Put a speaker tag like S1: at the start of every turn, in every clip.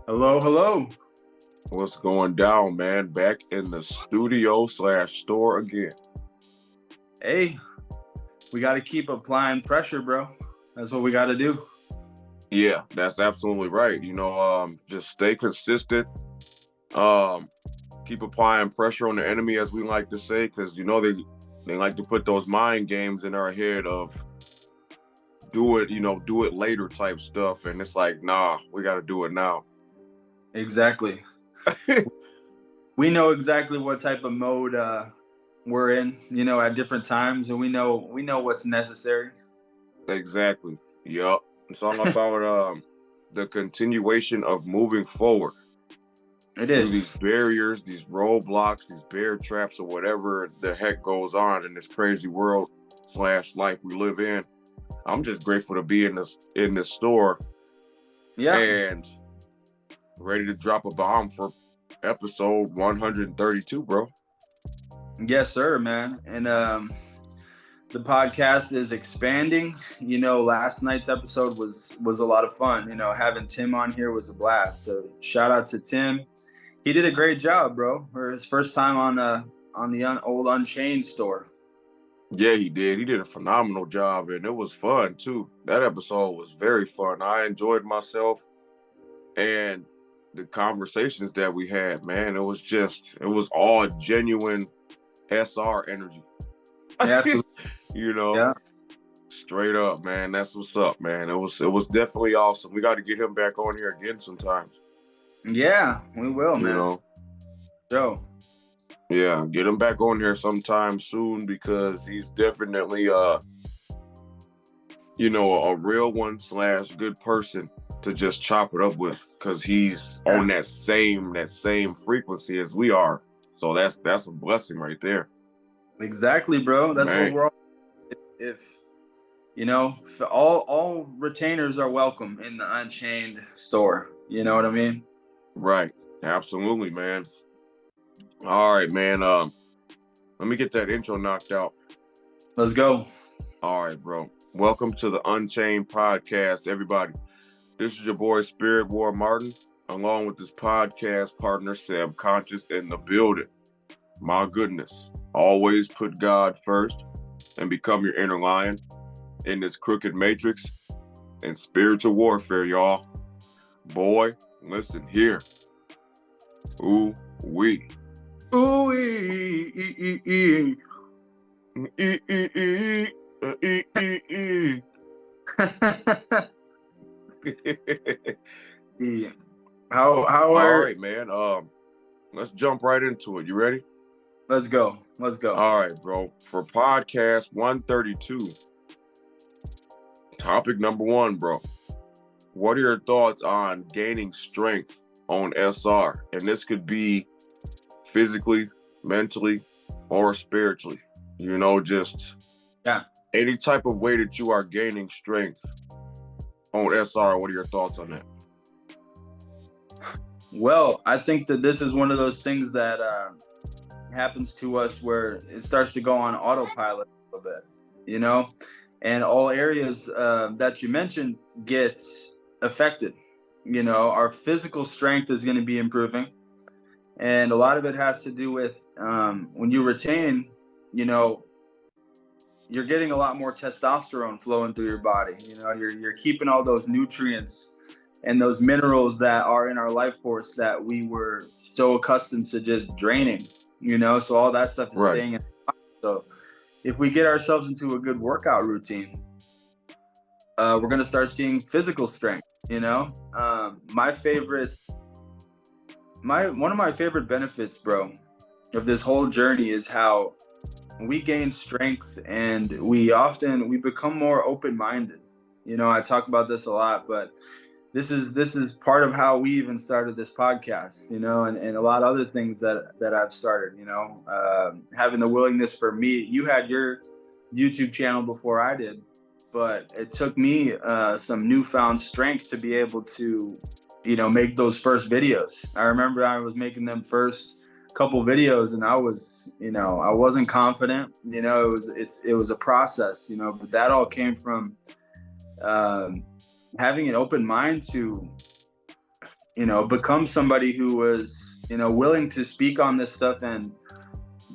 S1: Hello, hello.
S2: What's going down, man? Back in the studio/store again.
S1: Hey, we got to keep applying pressure, bro. That's what we got to do.
S2: Yeah, that's absolutely right. Just stay consistent. Um, Keep applying pressure on the enemy, as we like to say, because they like to put those mind games in our head of do it later type stuff, and it's like, nah, we got to do it now.
S1: Exactly. We know exactly what type of mode we're in, at different times, and we know what's necessary.
S2: Exactly. Yup. It's all about the continuation of moving forward
S1: It
S2: through these
S1: is.
S2: barriers, these roadblocks, these bear traps, or whatever the heck goes on in this crazy world/life we live in. I'm just grateful to be in this store
S1: Yeah.
S2: and ready to drop a bomb for episode 132, bro.
S1: Yes, sir, man. And the podcast is expanding. Last night's episode was a lot of fun. Having Tim on here was a blast. So shout out to Tim. He did a great job, bro. For his first time on the old Unchained store.
S2: Yeah, he did. He did a phenomenal job, and it was fun too. That episode was very fun. I enjoyed myself and the conversations that we had, man. It was all genuine SR energy.
S1: Yeah, absolutely. Yeah.
S2: Straight up, man. That's what's up, man. It was definitely awesome. We got to get him back on here again sometimes.
S1: Yeah, we will, man.
S2: You know,
S1: So,
S2: yeah, get him back on here sometime soon because he's definitely a real one / good person to just chop it up with because he's on that same frequency as we are. So that's a blessing right there.
S1: exactly, bro. That's
S2: Man.
S1: what we're all. If all retainers are welcome in the Unchained store. You know what I mean?
S2: Right. Absolutely, man. All right, man. Let me get that intro knocked out.
S1: Let's go.
S2: All right, bro. Welcome to the Unchained podcast, everybody. This is your boy Spirit War Martin, along with this podcast partner Sam Conscious in the building. My goodness, always put God first and become your inner lion in this crooked matrix and spiritual warfare, y'all. Boy, listen here. Ooh wee.
S1: Ooh, How
S2: All
S1: are?
S2: right, man. Let's jump right into it. You ready?
S1: Let's go.
S2: All right, bro. For podcast 132, topic number 1, bro. What are your thoughts on gaining strength on SR? And this could be physically, mentally, or spiritually. Just any type of way that you are gaining strength on SR. What are your thoughts on that?
S1: Well, I think that this is one of those things that happens to us where it starts to go on autopilot a little bit, and all areas that you mentioned get affected. Our physical strength is going to be improving, and a lot of it has to do with when you retain, you're getting a lot more testosterone flowing through your body. You're keeping all those nutrients and those minerals that are in our life force that we were so accustomed to just draining, so all that stuff is staying in. So if we get ourselves into a good workout routine, we're going to start seeing physical strength. One of my favorite benefits, bro, of this whole journey is how we gain strength and we become more open-minded. I talk about this a lot, but this is part of how we even started this podcast, and a lot of other things that I've started, having the willingness for me. You had your YouTube channel before I did, but it took me some newfound strength to be able to, make those first videos. I remember I was making them first couple videos and I was, I wasn't confident. It was a process, but that all came from having an open mind to become somebody who was, willing to speak on this stuff and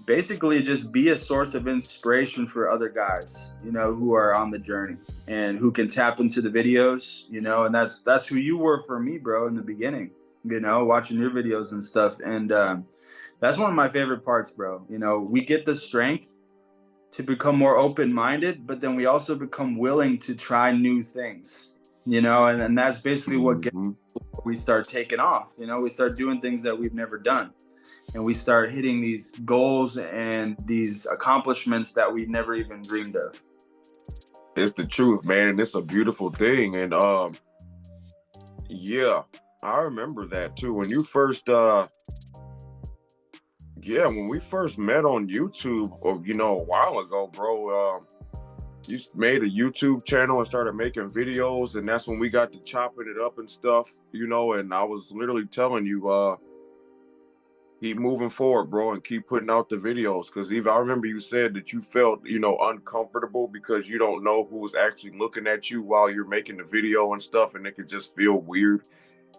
S1: basically just be a source of inspiration for other guys, who are on the journey and who can tap into the videos, and that's who you were for me, bro, in the beginning, watching your videos and stuff. And that's one of my favorite parts, bro. We get the strength to become more open-minded, but then we also become willing to try new things, and that's basically what gets, we start taking off. We start doing things that we've never done, and we start hitting these goals and these accomplishments that we never even dreamed of.
S2: It's the truth, man, and it's a beautiful thing. And yeah, I remember that too. When you first when we first met on YouTube, or a while ago, bro, you made a YouTube channel and started making videos, and that's when we got to chopping it up and stuff, and I was literally telling you, keep moving forward, bro, and keep putting out the videos. Because I remember you said that you felt, uncomfortable because you don't know who's actually looking at you while you're making the video and stuff, and it could just feel weird.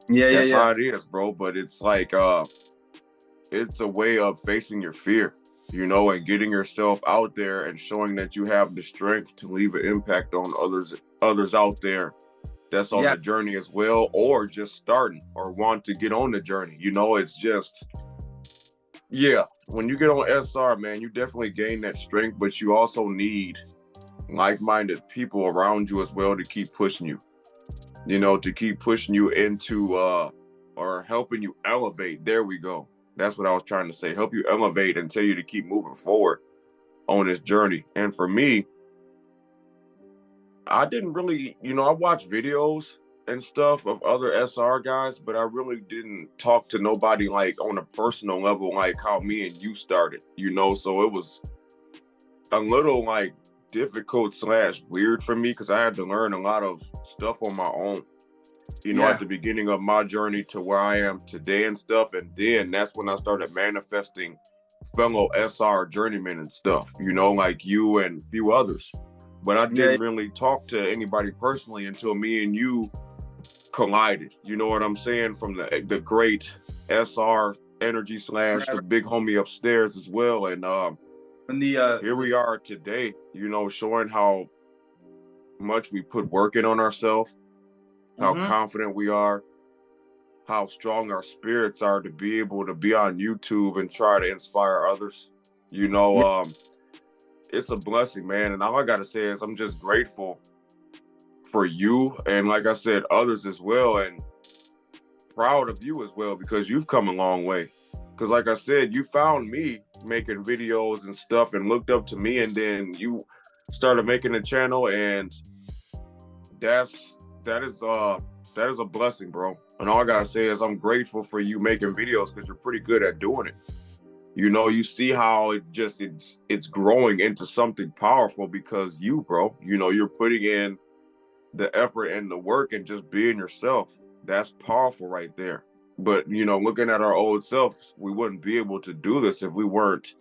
S2: That's how it is, bro. But it's like, it's a way of facing your fear, and getting yourself out there and showing that you have the strength to leave an impact on others out there that's on the journey as well, or just starting or want to get on the journey. It's just, when you get on SR, man, you definitely gain that strength, but you also need like-minded people around you as well to keep pushing you, to keep pushing you into, or helping you elevate. There we go. That's what I was trying to say. Help you elevate and tell you to keep moving forward on this journey. And for me, I didn't really, I watched videos and stuff of other SR guys, but I really didn't talk to nobody like on a personal level, like how me and you started, so it was a little like difficult / weird for me, because I had to learn a lot of stuff on my own, at the beginning of my journey to where I am today and stuff. And then that's when I started manifesting fellow SR journeymen and stuff, like you and a few others. But I didn't really talk to anybody personally until me and you collided. You know what I'm saying? From the great SR energy / the big homie upstairs as well. And here we are today, showing how much we put work in on ourselves, how confident we are, how strong our spirits are to be able to be on YouTube and try to inspire others. It's a blessing, man. And all I got to say is I'm just grateful for you. And like I said, others as well. And proud of you as well, because you've come a long way. Because like I said, you found me making videos and stuff and looked up to me. And then you started making a channel. And that is a blessing, bro. And all I got to say is I'm grateful for you making videos, because you're pretty good at doing it. You see how it's growing into something powerful because you're putting in the effort and the work and just being yourself. That's powerful right there. But, looking at our old selves, we wouldn't be able to do this if we weren't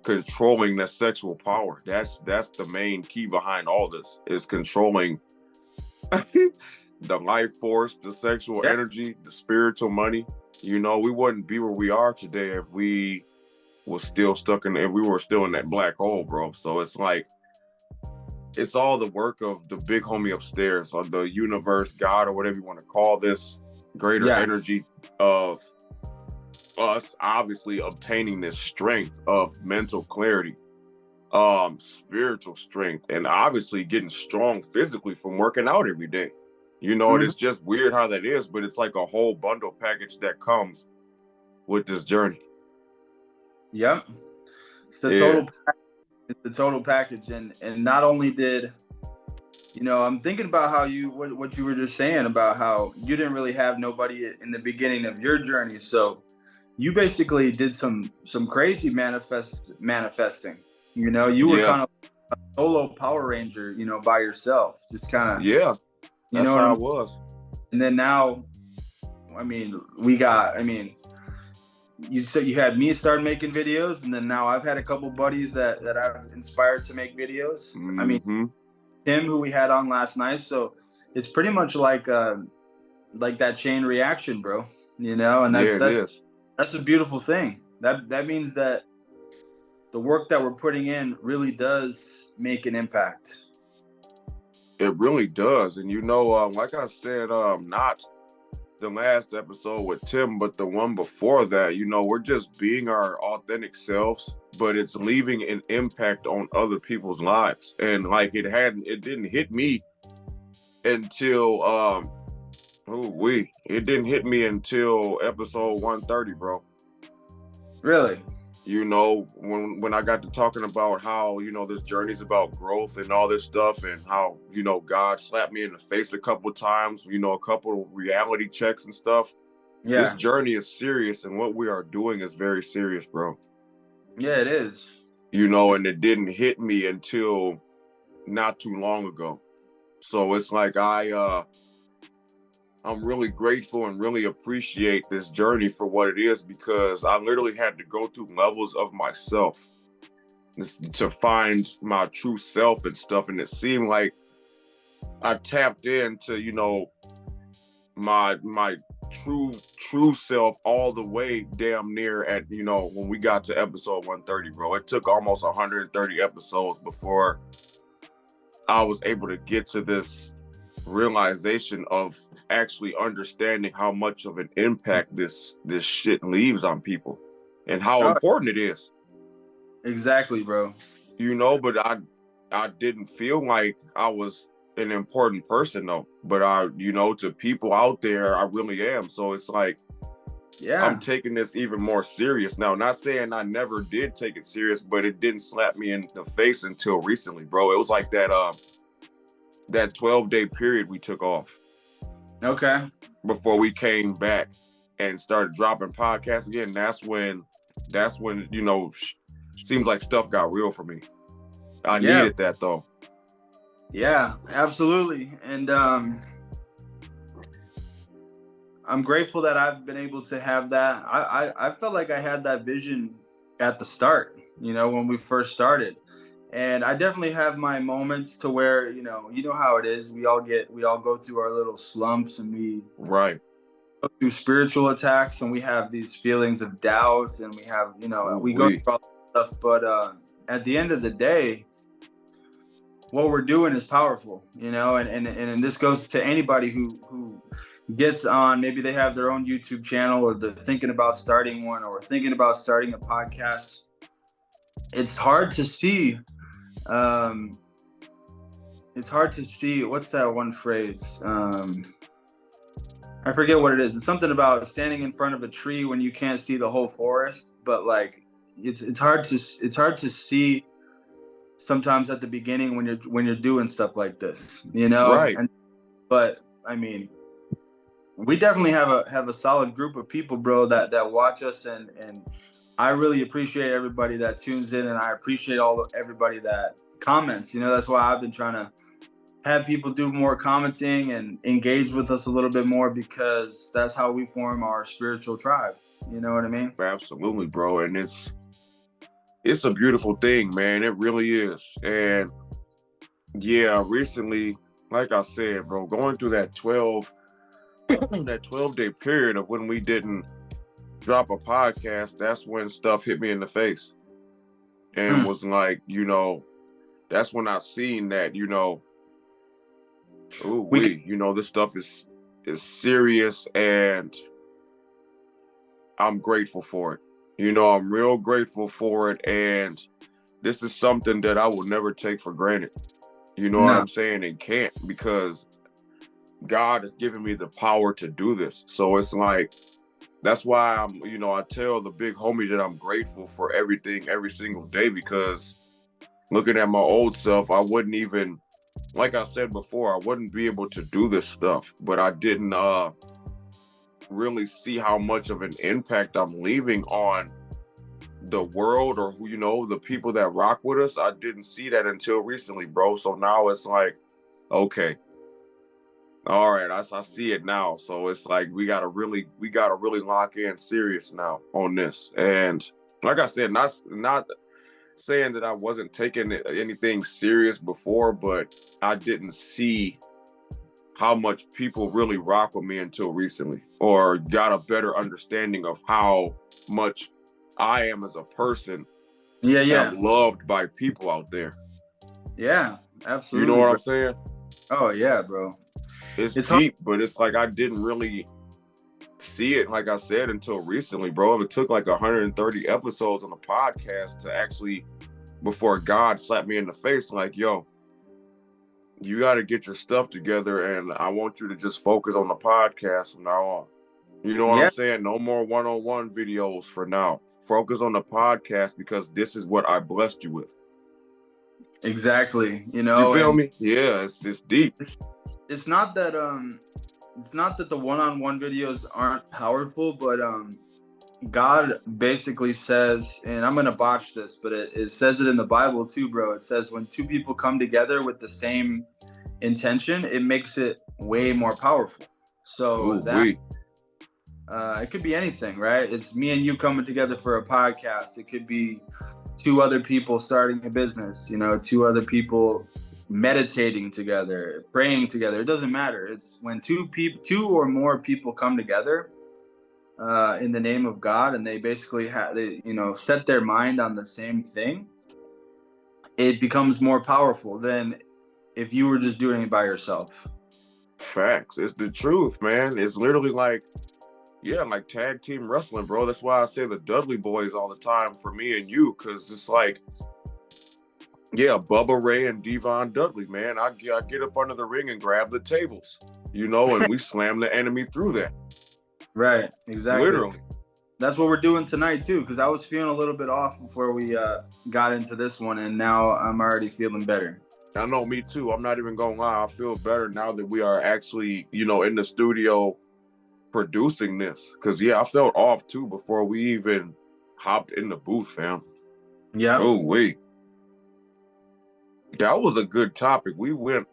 S2: controlling that sexual power. That's the main key behind all this, is controlling the life force, the sexual energy, the spiritual money. We wouldn't be where we are today if we were still if we were still in that black hole, bro. So it's like, it's all the work of the big homie upstairs, or the universe, God, or whatever you want to call this, greater energy of us obviously obtaining this strength of mental clarity, spiritual strength, and obviously getting strong physically from working out every day. And it's just weird how that is, but it's like a whole bundle package that comes with this journey.
S1: Yep. It's the total package. And not only did, I'm thinking about how what you were just saying about how you didn't really have nobody in the beginning of your journey. So you basically did some crazy manifesting. You were kind of a solo Power Ranger, by yourself, just kind of.
S2: Yeah, that's how it was.
S1: And then now, you said you had me start making videos, and then now I've had a couple buddies that I've inspired to make videos. Tim, who we had on last night. So it's pretty much like like that chain reaction, bro. And
S2: Yeah,
S1: that's
S2: it
S1: that's
S2: is.
S1: that's a beautiful thing. That means that the work that we're putting in really does make an impact.
S2: It really does. And like I said, not the last episode with Tim, but the one before that, we're just being our authentic selves, but it's leaving an impact on other people's lives. And like it didn't hit me until it didn't hit me until episode 130, bro.
S1: Really?
S2: When I got to talking about how, this journey's about growth and all this stuff, and how, God slapped me in the face a couple of times, a couple of reality checks and stuff. This
S1: Yeah.
S2: journey is serious, and what we are doing is very serious, bro.
S1: Yeah, it is.
S2: And it didn't hit me until not too long ago. So it's like I'm really grateful and really appreciate this journey for what it is, because I literally had to go through levels of myself to find my true self and stuff. And it seemed like I tapped into, my true self all the way damn near at, when we got to episode 130, bro. It took almost 130 episodes before I was able to get to this realization of actually understanding how much of an impact this shit leaves on people and how important it is.
S1: Exactly, bro.
S2: But I didn't feel like I was an important person though. But to people out there, I really am. So it's like,
S1: yeah,
S2: I'm taking this even more serious now. Not saying I never did take it serious, but it didn't slap me in the face until recently, bro. It was like that 12-day period we took off.
S1: Okay.
S2: Before we came back and started dropping podcasts again. That's when seems like stuff got real for me. I needed that though.
S1: Yeah, absolutely. And I'm grateful that I've been able to have that. I felt like I had that vision at the start, when we first started. And I definitely have my moments to where, you know how it is. We all go through our little slumps, and we
S2: right
S1: go through spiritual attacks, and we have these feelings of doubts, and we have, we go through all that stuff. But at the end of the day, what we're doing is powerful, and this goes to anybody who gets on. Maybe they have their own YouTube channel, or they're thinking about starting one, or thinking about starting a podcast. It's hard to see. It's hard to see. What's that one phrase? I forget what it is. It's something about standing in front of a tree when you can't see the whole forest. But like, it's hard to see sometimes at the beginning when you're doing stuff like this,
S2: Right.
S1: But I mean, we definitely have a solid group of people, bro, that watch us, and I really appreciate everybody that tunes in, and I appreciate everybody that comments. That's why I've been trying to have people do more commenting and engage with us a little bit more, because that's how we form our spiritual tribe. You know what I mean?
S2: Absolutely, bro. And it's a beautiful thing, man. It really is. And yeah, recently, like I said, bro, going through that 12-day period of when we didn't drop a podcast, that's when stuff hit me in the face. And was like, that's when I seen that, this stuff is serious, and I'm grateful for it. I'm real grateful for it, and this is something that I will never take for granted. You know what I'm saying? And can't, because God has given me the power to do this. So it's like, that's why I tell the big homie that I'm grateful for everything every single day, because looking at my old self, I wouldn't even, like I said before, I wouldn't be able to do this stuff, but I didn't really see how much of an impact I'm leaving on the world, or the people that rock with us. I didn't see that until recently, bro. So now it's like, okay, all right, I see it now. So it's like we gotta really lock in serious now on this. And like I said, not saying that I wasn't taking anything serious before, but I didn't see how much people really rock with me until recently, or got a better understanding of how much I am as a person.
S1: Yeah.
S2: I'm loved by people out there.
S1: Yeah,
S2: You know
S1: absolutely,
S2: what
S1: bro.
S2: I'm saying?
S1: Oh yeah, bro.
S2: It's
S1: It's hard.
S2: deep, but it's like I didn't really see it, like I said, until recently, bro. It took like 130 episodes on the podcast to actually, before God slapped me in the face, like, yo, you got to get your stuff together, and I want you to just focus on the podcast from now on. You know what I'm
S1: Yeah,
S2: saying? No more one-on-one videos for now. Focus on the podcast because this is what I blessed you with.
S1: exactly.
S2: You feel
S1: And
S2: me? Yeah, it's deep.
S1: it's not that the one-on-one videos aren't powerful, but God basically says, and I'm gonna botch this, but it says it in the Bible too, bro. It says when two people come together with the same intention, it makes it way more powerful. So
S2: Ooh,
S1: that
S2: we.
S1: it could be anything, right? It's me and you coming together for a podcast. It could be two other people starting a business, two other people meditating together, praying together. It doesn't matter. It's when two or more people come together in the name of God, and they basically set their mind on the same thing. It becomes more powerful than if you were just doing it by yourself.
S2: Facts. It's the truth, man. It's literally like, yeah, like tag team wrestling, bro. That's why I say the Dudley Boys all the time for me and you, because it's like, yeah, Bubba Ray and Devon Dudley, man. I get up under the ring and grab the tables, and we slam the enemy through that.
S1: Right, exactly.
S2: Literally.
S1: That's what we're doing tonight too, because I was feeling a little bit off before we got into this one, and now I'm already feeling better.
S2: I know, me too. I'm not even gonna lie. I feel better now that we are actually, in the studio producing this. Because, yeah, I felt off too before we even hopped in the booth, fam.
S1: Yeah.
S2: Oh, wait. That was a good topic. We went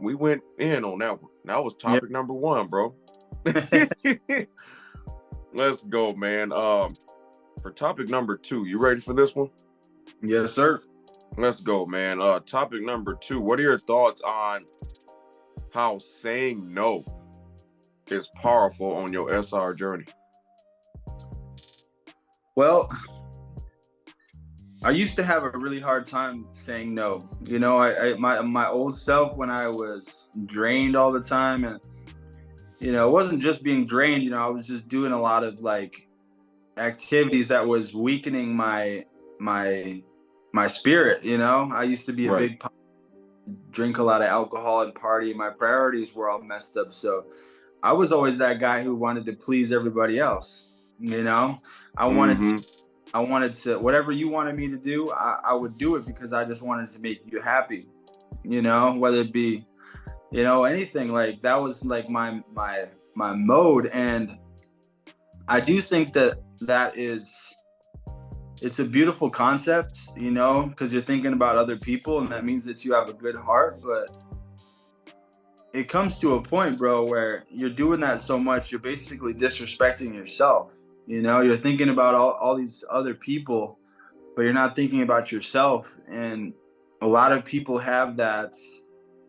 S2: in on that one. That was topic number 1, bro. Let's go, man. For topic number 2, you ready for this one?
S1: Yes, sir.
S2: Let's go, man. Topic number 2. What are your thoughts on how saying no is powerful on your SR journey?
S1: Well, I used to have a really hard time saying no. My old self, when I was drained all the time, and it wasn't just being drained. I was just doing a lot of like activities that was weakening my spirit. I used to be a big drink a lot of alcohol and party. My priorities were all messed up, so I was always that guy who wanted to please everybody else. I wanted to whatever you wanted me to do, I would do it because I just wanted to make you happy. Whether it be anything. Like that was like my mode, and I do think that it's a beautiful concept, because you're thinking about other people, and that means that you have a good heart. But it comes to a point, bro, where you're doing that so much, you're basically disrespecting yourself. You're thinking about all these other people, but you're not thinking about yourself. And a lot of people have that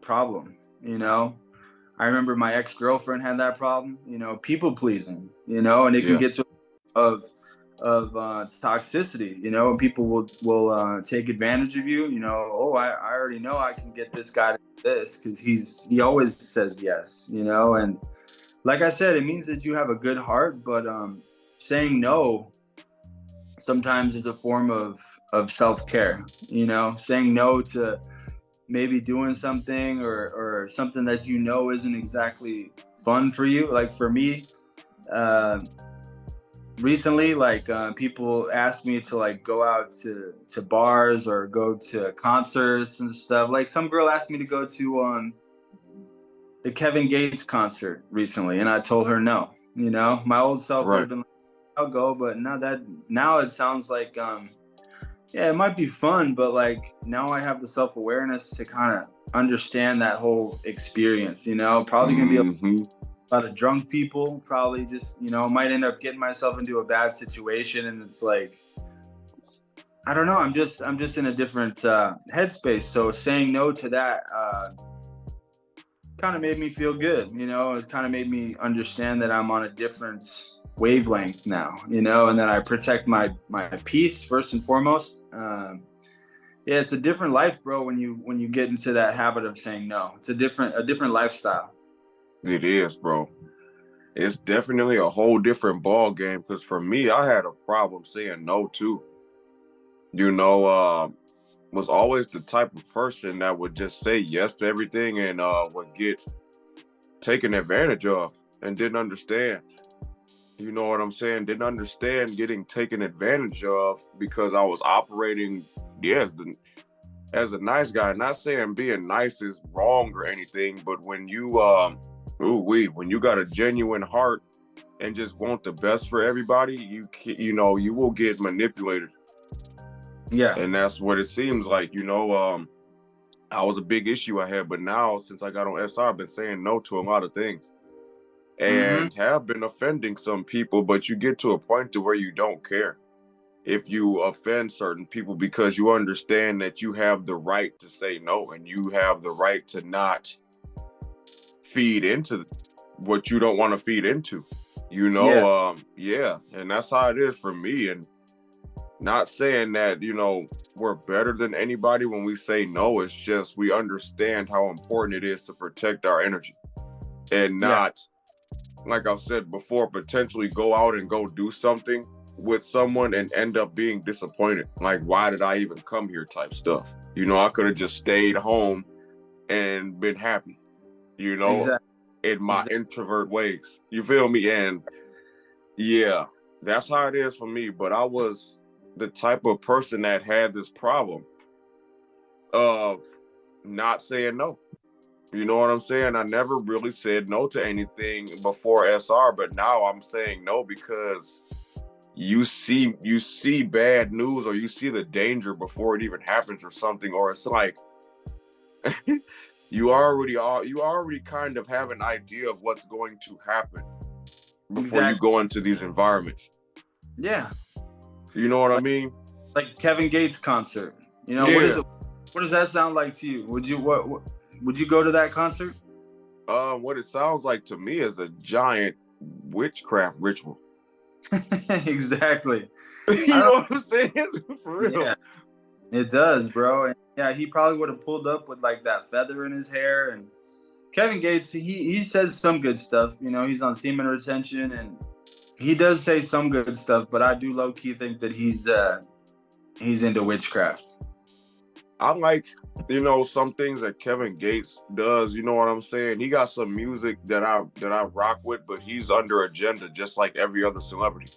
S1: problem. I remember my ex-girlfriend had that problem, people pleasing, and it can get to of toxicity, and people will take advantage of you. I already know I can get this guy to do this because he always says yes, and like I said, it means that you have a good heart, but saying no sometimes is a form of self-care. Saying no to maybe doing something or something that isn't exactly fun for you. Like for me, recently, like people asked me to like go out to bars or go to concerts and stuff. Like some girl asked me to go to the Kevin Gates concert recently, and I told her no. My old self would have been like, I'll go, but now it sounds like yeah, it might be fun, but like now I have the self-awareness to kind of understand that whole experience. Probably gonna be a lot of drunk people, probably just might end up getting myself into a bad situation, and it's like I don't know, I'm just in a different headspace. So saying no to that kind of made me feel good. It kind of made me understand that I'm on a different wavelength now, and that I protect my peace first and foremost. Yeah, it's a different life, bro, when you get into that habit of saying no. It's a different lifestyle.
S2: It is, bro. It's definitely a whole different ball game, because for me, I had a problem saying no too. Was always the type of person that would just say yes to everything and would get taken advantage of and didn't understand. You know what I'm saying? Didn't understand getting taken advantage of because I was operating, as a nice guy. Not saying being nice is wrong or anything, but when you when you got a genuine heart and just want the best for everybody, you will get manipulated.
S1: Yeah.
S2: And that's what it seems like. I was a big issue I had, but now since I got on SR, I've been saying no to a lot of things and have been offending some people, but you get to a point to where you don't care if you offend certain people, because you understand that you have the right to say no and you have the right to not feed into what you don't want to feed into, and that's how it is for me. And not saying that, we're better than anybody when we say no. It's just we understand how important it is to protect our energy and not, like I said before, potentially go out and go do something with someone and end up being disappointed. Like, why did I even come here type stuff? I could have just stayed home and been happy,
S1: Exactly.
S2: in my introvert ways. You feel me? And yeah, that's how it is for me. But I was the type of person that had this problem of not saying no. You know what I'm saying? I never really said no to anything before SR, but now I'm saying no because you see bad news, or you see the danger before it even happens or something, or it's like you already kind of have an idea of what's going to happen before you go into these environments.
S1: Yeah.
S2: You know what I mean?
S1: Like Kevin Gates concert. What does that sound like to you? Would you go to that concert?
S2: What it sounds like to me is a giant witchcraft ritual.
S1: Exactly.
S2: You know what I'm saying? For real.
S1: Yeah, it does, bro. And yeah, he probably would have pulled up with like that feather in his hair. And Kevin Gates, he says some good stuff. He's on semen retention, and he does say some good stuff. But I do low key think that he's into witchcraft.
S2: I like, some things that Kevin Gates does. You know what I'm saying? He got some music that I rock with, but he's under agenda just like every other celebrity.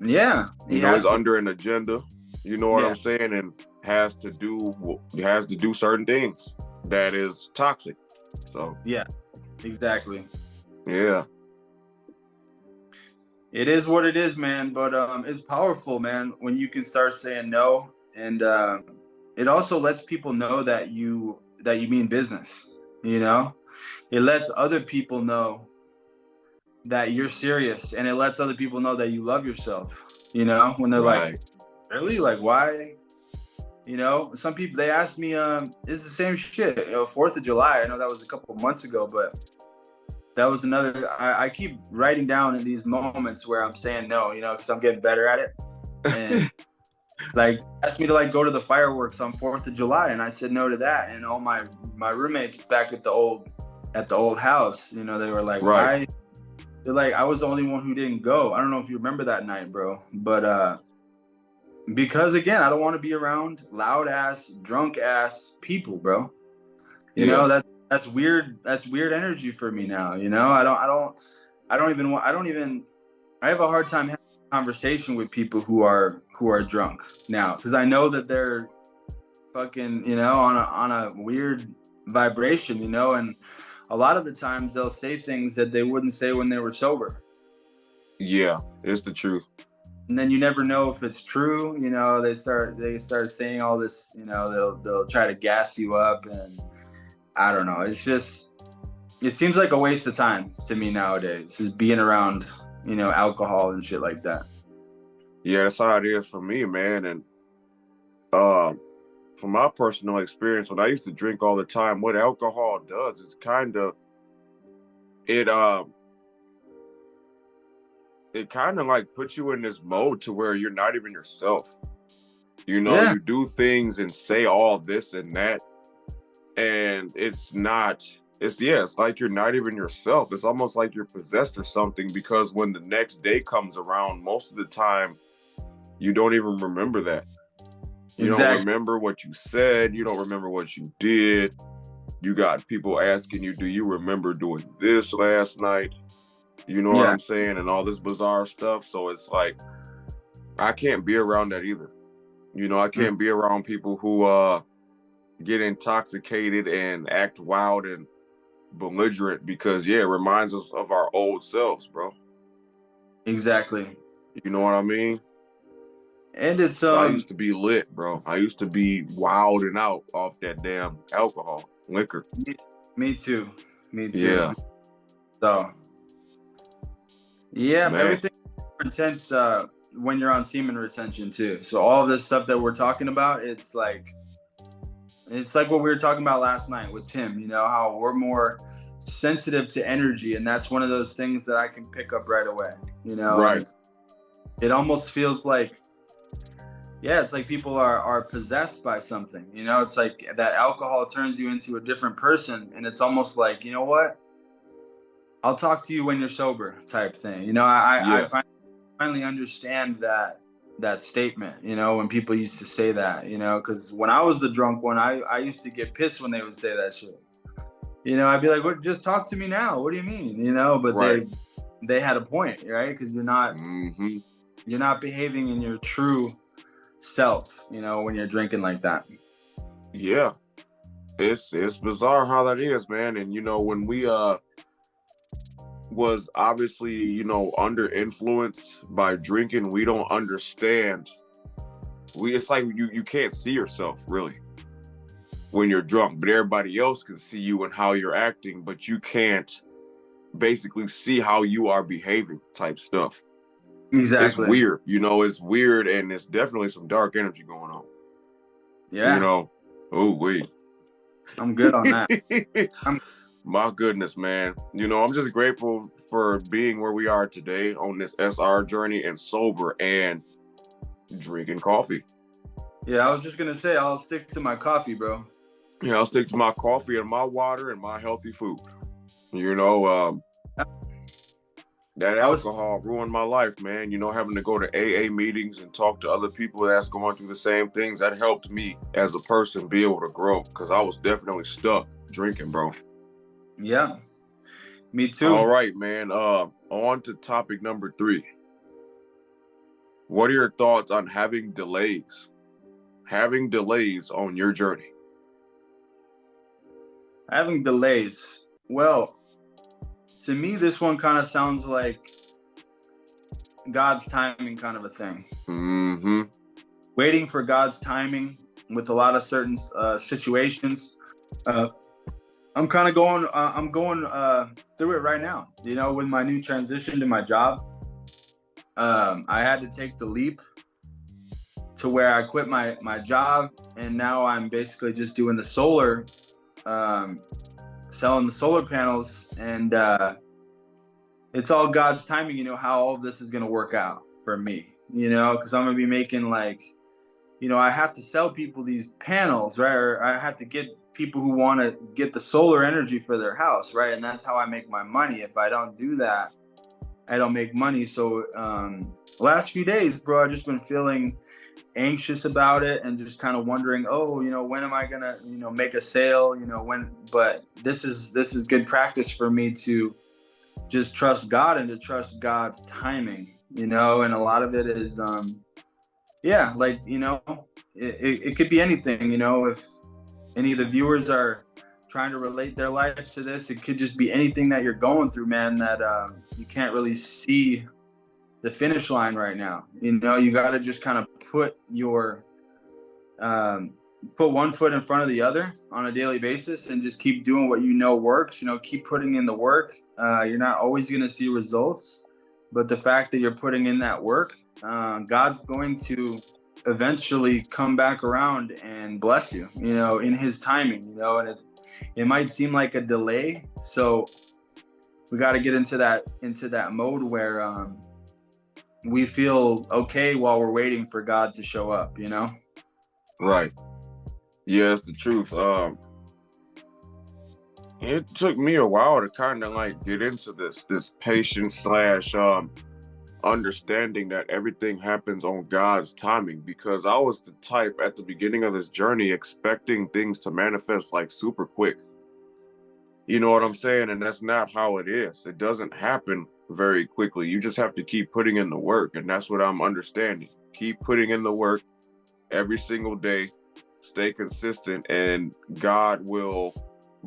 S1: Yeah,
S2: he's under an agenda. You know what I'm saying? And has to do certain things that is toxic. So
S1: yeah, exactly.
S2: Yeah.
S1: It is what it is, man. But it's powerful, man, when you can start saying no, and it also lets people know that you mean business. It lets other people know that you're serious, and it lets other people know that you love yourself. When they're like, really, like, why? Some people, they ask me, it's the same shit. 4th of July. I know that was a couple of months ago, but that was another. I keep writing down in these moments where I'm saying no, because I'm getting better at it. And like, asked me to like go to the fireworks on 4th of July, and I said no to that. And all my roommates back at the old house, they were like, why? They're like, I was the only one who didn't go. I don't know if you remember that night, bro. But because again, I don't want to be around loud ass, drunk ass people, bro. That's weird. That's weird energy for me now. I have a hard time having a conversation with people who are drunk now, because I know that they're fucking, on a weird vibration, and a lot of the times they'll say things that they wouldn't say when they were sober.
S2: Yeah, it's the truth.
S1: And then you never know if it's true. They start saying all this. They'll try to gas you up, and I don't know. It seems like a waste of time to me nowadays, just being around, alcohol and shit like that.
S2: Yeah, that's how it is for me, man. And for from my personal experience, when I used to drink all the time, what alcohol does is it it kind of like puts you in this mode to where you're not even yourself. You know,
S1: Yeah,
S2: you do things and say all this and that, and it's like you're not even yourself. It's almost like you're possessed or something, because when the next day comes around, most of the time you don't even remember that. You don't
S1: exactly.
S2: remember what you said, you don't remember what you did. You got people asking you, do you remember doing this last night? You know what
S1: Yeah,
S2: I'm saying? And all this bizarre stuff. So it's like, I can't be around that either. You know, I
S1: mm,
S2: can't be around people who get intoxicated and act wild and belligerent, because it reminds us of our old selves, bro.
S1: exactly.
S2: You know what I mean?
S1: And it's
S2: 'Cause I used to be lit, bro. I used to be wild and out off that damn alcohol, liquor.
S1: me, me too, me too.
S2: Yeah,
S1: So yeah,
S2: man.
S1: everything intense when you're on semen retention too. So all this stuff that we're talking about, it's like what we were talking about last night with Tim. You know how we're more sensitive to energy, and that's one of those things that I can pick up right away. You know, and
S2: Right.
S1: it almost feels like, yeah, it's like people are possessed by something. You know, it's like that alcohol turns you into a different person, and it's almost like, you know what, I'll talk to you when you're sober type thing. You know, I
S2: Yeah.
S1: finally understand that statement. You know, when people used to say that. You know, because when I was the drunk one, I used to get pissed when they would say that shit. You know, I'd be like, "What? Just talk to me now. What do you mean?" You know, but
S2: Right.
S1: they had a point, right? Because
S2: Mm-hmm.
S1: you're not behaving in your true self. You know, when you're drinking like that.
S2: Yeah. It's bizarre how that is, man. And you know, when we was obviously, you know, under influence by drinking, we don't understand. It's like you can't see yourself really when you're drunk, but everybody else can see you and how you're acting, but you can't basically see how you are behaving type stuff. It's
S1: Exactly.
S2: weird, you know, it's weird, and it's definitely some dark energy going on, you
S1: Yeah,
S2: know. Oh wait.
S1: I'm good on that. I'm
S2: My goodness, man. You know, I'm just grateful for being where we are today on this SR journey, and sober and drinking coffee.
S1: Yeah, I was just gonna say I'll stick to my coffee, bro.
S2: Yeah, I'll stick to my coffee and my water and my healthy food. You know, that
S1: I was
S2: alcohol ruined my life, man. You know, having to go to AA meetings and talk to other people that's going through the same things, that helped me as a person be able to grow, because I was definitely stuck drinking, bro.
S1: Yeah, me
S2: All
S1: too.
S2: right, man. On to topic number 3. What are your thoughts on having delays? Having delays on your journey?
S1: Having delays. Well, to me, this one kind of sounds like God's timing kind of a thing.
S2: Mm-hmm.
S1: Waiting for God's timing with a lot of certain situations. Uh, I'm kind of going. I'm going through it right now. You know, with my new transition to my job, I had to take the leap to where I quit my job, and now I'm basically just doing the solar, um, selling the solar panels, and it's all God's timing. You know how all of this is gonna work out for me. You know, because I'm gonna be making like, you know, I have to sell people these panels, right? Or I have to get people who want to get the solar energy for their house, right? And that's how I make my money. If I don't do that, I don't make money. So last few days, bro, I've just been feeling anxious about it and just kind of wondering, oh, you know, when am I gonna, you know, make a sale, you know, when. But this is good practice for me to just trust God and to trust God's timing, you know. And a lot of it is yeah, like, you know, it could be anything, you know. If any of the viewers are trying to relate their life to this, it could just be anything that you're going through, man, that you can't really see the finish line right now. You know, you got to just kind of um, put one foot in front of the other on a daily basis and just keep doing what you know works. You know, keep putting in the work. You're not always going to see results, but the fact that you're putting in that work, God's going to eventually come back around and bless you, in his timing, and it might seem like a delay. So we got to get into that mode where we feel okay while we're waiting for God to show up,
S2: Right. Yeah, it's the truth. It took me a while to kind of like get into this patience slash understanding that everything happens on God's timing, because I was the type at the beginning of this journey expecting things to manifest like super quick. You know what I'm saying? And that's not how it is. It doesn't happen very quickly. You just have to keep putting in the work. And that's what I'm understanding. Keep putting in the work every single day. Stay consistent, and God will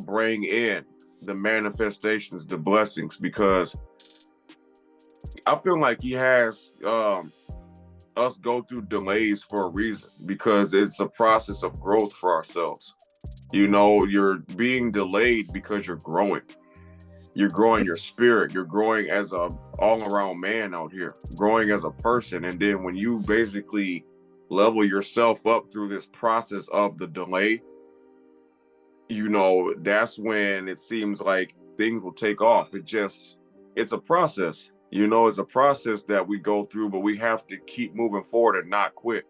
S2: bring in the manifestations, the blessings, because I feel like he has us go through delays for a reason, because it's a process of growth for ourselves. You're being delayed because you're growing. You're growing your spirit. You're growing as a all-around man out here, growing as a person. And then when you basically level yourself up through this process of the delay, that's when it seems like things will take off. It's a process. It's a process that we go through, but we have to keep moving forward and not quit.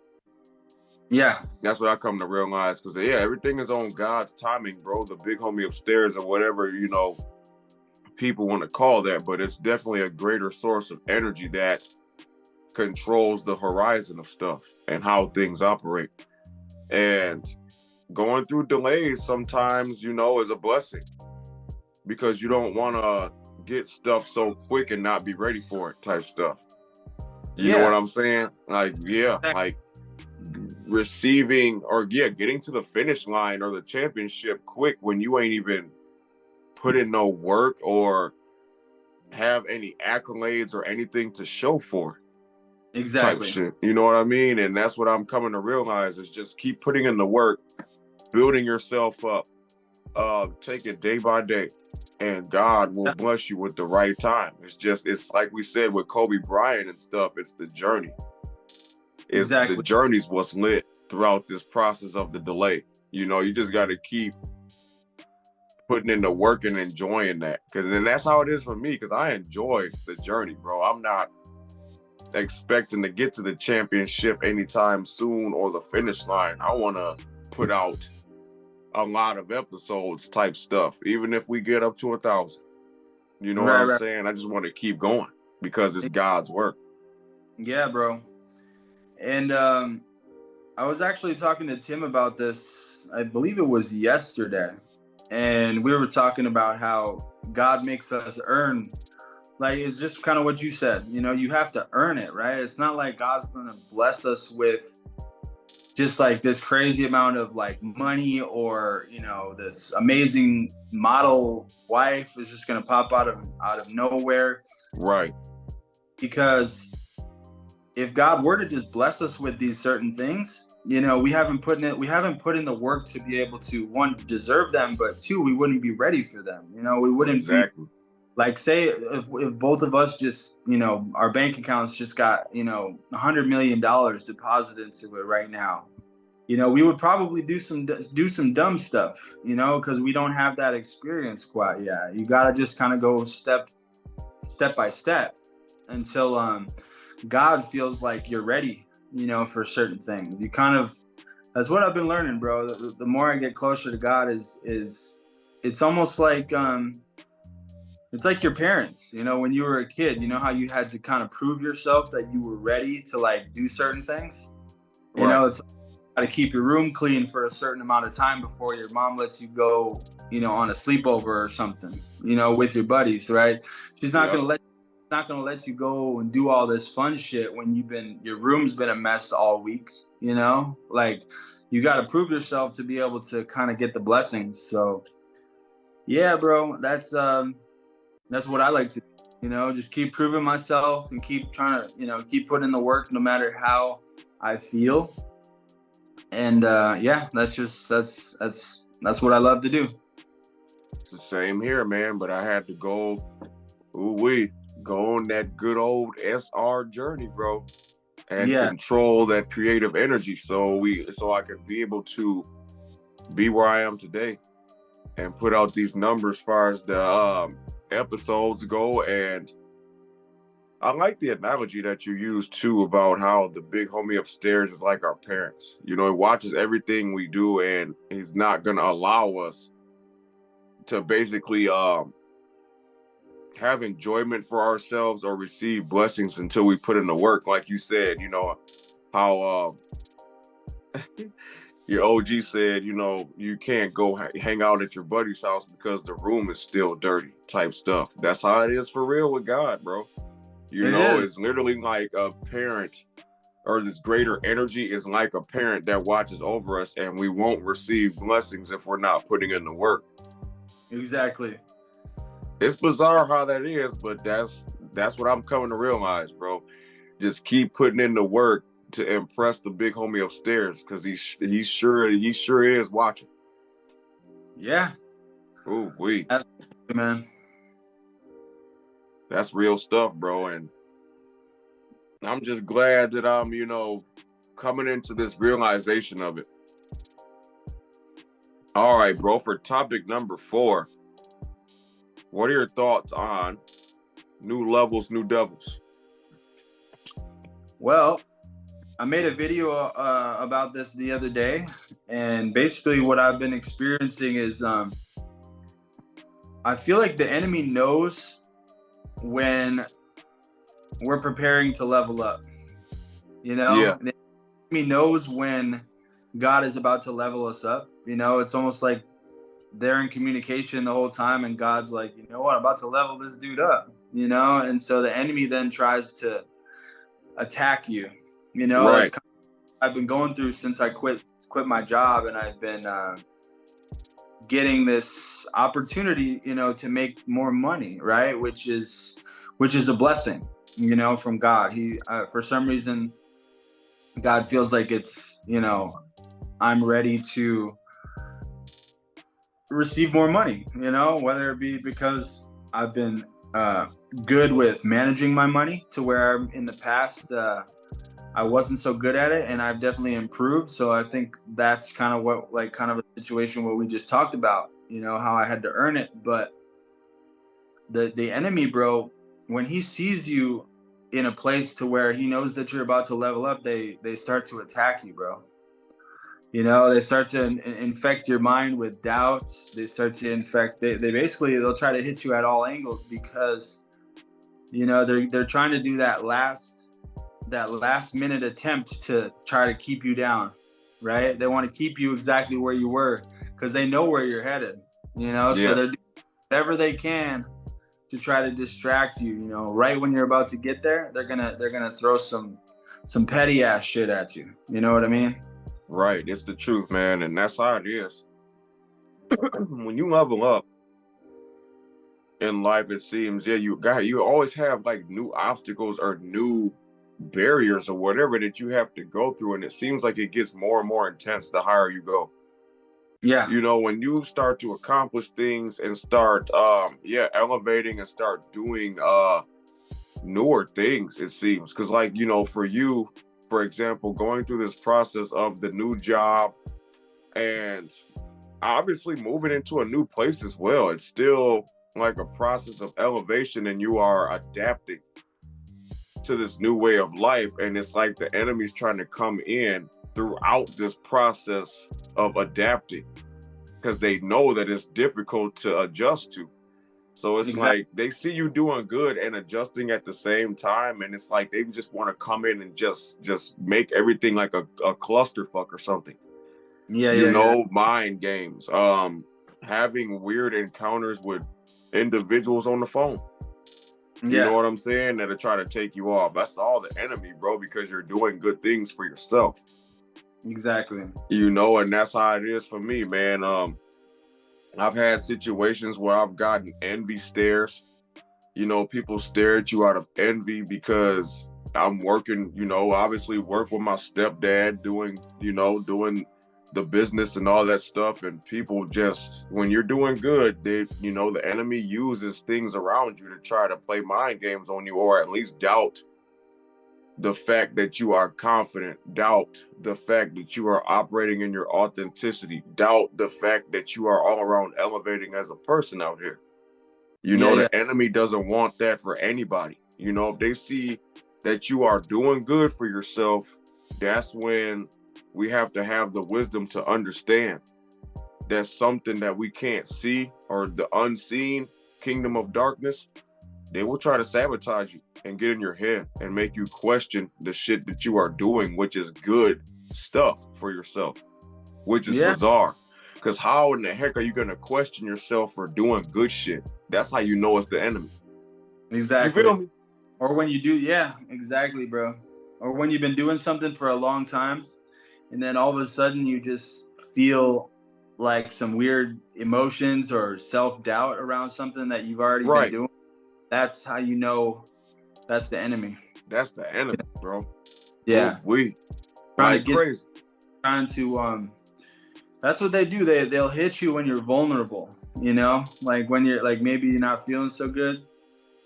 S1: Yeah.
S2: That's what I come to realize, because everything is on God's timing, bro. The big homie upstairs, or whatever, people want to call that, but it's definitely a greater source of energy that controls the horizon of stuff and how things operate. And going through delays sometimes, is a blessing, because you don't want to get stuff so quick and not be ready for it type stuff. You know what I'm saying? Like receiving or getting to the finish line or the championship quick when you ain't even put in no work or have any accolades or anything to show for it.
S1: Exactly.
S2: Type shit. You know what I mean? And that's what I'm coming to realize, is just keep putting in the work, building yourself up, take it day by day, and God will bless you with the right time. It's like we said with Kobe Bryant and stuff, it's the journey.
S1: Exactly.
S2: The journey's what's lit throughout this process of the delay. You just got to keep putting in the work and enjoying that. Because then that's how it is for me, because I enjoy the journey, bro. I'm not expecting to get to the championship anytime soon or the finish line. I want to put out a lot of episodes type stuff, even if we get up to 1,000. You know what I'm saying? I just want to keep going because it's God's work.
S1: Yeah, bro. And I was actually talking to Tim about this, I believe it was yesterday, and we were talking about how God makes us earn. Like, it's just kind of what you said, you have to earn it, right? It's not like God's going to bless us with just like this crazy amount of like money, or, this amazing model wife is just going to pop out of nowhere.
S2: Right.
S1: Because if God were to just bless us with these certain things, we haven't put in the work to be able to, one, deserve them, but two, we wouldn't be ready for them. We wouldn't be like, say if both of us just, our bank accounts just got, $100 million deposited into it right now. We would probably do some dumb stuff, because we don't have that experience quite yet. You got to just kind of go step by step until God feels like you're ready, for certain things. That's what I've been learning, bro. The more I get closer to God is it's almost like, it's like your parents, when you were a kid, how you had to kind of prove yourself that you were ready to like do certain things. It's got to keep your room clean for a certain amount of time before your mom lets you go, on a sleepover or something, with your buddies, right? She's not going to let you go and do all this fun shit when your room's been a mess all week, like you got to prove yourself to be able to kind of get the blessings. So yeah, bro, that's what I like to do, just keep proving myself and keep trying to, keep putting in the work no matter how I feel. And that's what I love to do.
S2: It's the same here, man, but I had to go on that good old SR journey, bro. and control that creative energy. So I could be able to be where I am today and put out these numbers as far as the episodes go. And I like the analogy that you used too about how the big homie upstairs is like our parents. You know, he watches everything we do, and he's not gonna allow us to basically have enjoyment for ourselves or receive blessings until we put in the work. Like you said, you know, how your OG said, you know, you can't go hang out at your buddy's house because the room is still dirty type stuff. That's how it is for real with God, bro. You know, it's literally like a parent, or this greater energy is like a parent that watches over us, and we won't receive blessings if we're not putting in the work.
S1: Exactly.
S2: It's bizarre how that is, but that's what I'm coming to realize, bro. Just keep putting in the work to impress the big homie upstairs, because he sure is watching.
S1: Yeah.
S2: Ooh, wee.
S1: Man.
S2: That's real stuff, bro. And I'm just glad that I'm, you know, coming into this realization of it. All right, bro. For topic number 4, what are your thoughts on new levels, new devils?
S1: Well, I made a video about this the other day, and basically what I've been experiencing is I feel like the enemy knows when we're preparing to level up. You know,
S2: yeah.
S1: The enemy knows when God is about to level us up. You know, it's almost like they're in communication the whole time, and God's like, you know what, I'm about to level this dude up, you know? And so the enemy then tries to attack you, you know?
S2: Right.
S1: That's kind of what I've been going through since I quit my job, and I've been getting this opportunity, you know, to make more money, right? Which is a blessing, you know, from God. He, for some reason, God feels like it's, you know, I'm ready to receive more money, you know, whether it be because I've been good with managing my money to where in the past I wasn't so good at it, and I've definitely improved. So I think that's kind of what, like, kind of a situation where we just talked about, you know, how I had to earn it. But the enemy, bro, when he sees you in a place to where he knows that you're about to level up, they start to attack you, bro. You know, they start to infect your mind with doubts. They start to infect. They basically, they'll try to hit you at all angles, because, you know, they're trying to do that last minute attempt to try to keep you down, right? They want to keep you exactly where you were, because they know where you're headed. You know, so they're doing whatever they can to try to distract you. You know, right when you're about to get there, they're gonna throw some petty ass shit at you. You know what I mean?
S2: Right. It's the truth, man. And that's how it is. When you level up in life, it seems, you always have like new obstacles or new barriers or whatever that you have to go through. And it seems like it gets more and more intense the higher you go.
S1: Yeah.
S2: You know, when you start to accomplish things and start elevating and start doing newer things, it seems. Because, like, you know, for you, for example, going through this process of the new job and obviously moving into a new place as well, it's still like a process of elevation, and you are adapting to this new way of life. And it's like the enemy's trying to come in throughout this process of adapting, because they know that it's difficult to adjust to. So it's like they see you doing good and adjusting at the same time, and it's like they just want to come in and just make everything like a clusterfuck or something. Mind games, having weird encounters with individuals on the phone. You know what I'm saying? That'll try to take you off. That's all the enemy, bro, because you're doing good things for yourself.
S1: Exactly.
S2: You know, and that's how it is for me, man. I've had situations where I've gotten envy stares. You know, people stare at you out of envy because I'm working, you know, obviously work with my stepdad, doing the business and all that stuff. And people just, when you're doing good, the enemy uses things around you to try to play mind games on you, or at least doubt the fact that you are confident, doubt the fact that you are operating in your authenticity, doubt the fact that you are all around elevating as a person out here. You
S1: Yeah,
S2: know,
S1: yeah,
S2: the enemy doesn't want that for anybody. You know, if they see that you are doing good for yourself, that's when we have to have the wisdom to understand that something that we can't see, or the unseen kingdom of darkness, they will try to sabotage you and get in your head and make you question the shit that you are doing, which is good stuff for yourself, which is
S1: yeah,
S2: bizarre. Because how in the heck are you going to question yourself for doing good shit? That's how you know it's the enemy. You
S1: exactly.
S2: feel me?
S1: Or when you do, yeah, exactly, bro. Or when you've been doing something for a long time, and then all of a sudden you just feel like some weird emotions or self-doubt around something that you've already been
S2: Right.
S1: doing. That's how you know that's the enemy.
S2: That's the enemy, bro.
S1: Yeah.
S2: We
S1: Trying to
S2: like
S1: get,
S2: crazy.
S1: trying to that's what they do. They'll hit you when you're vulnerable, like when you're like maybe you're not feeling so good.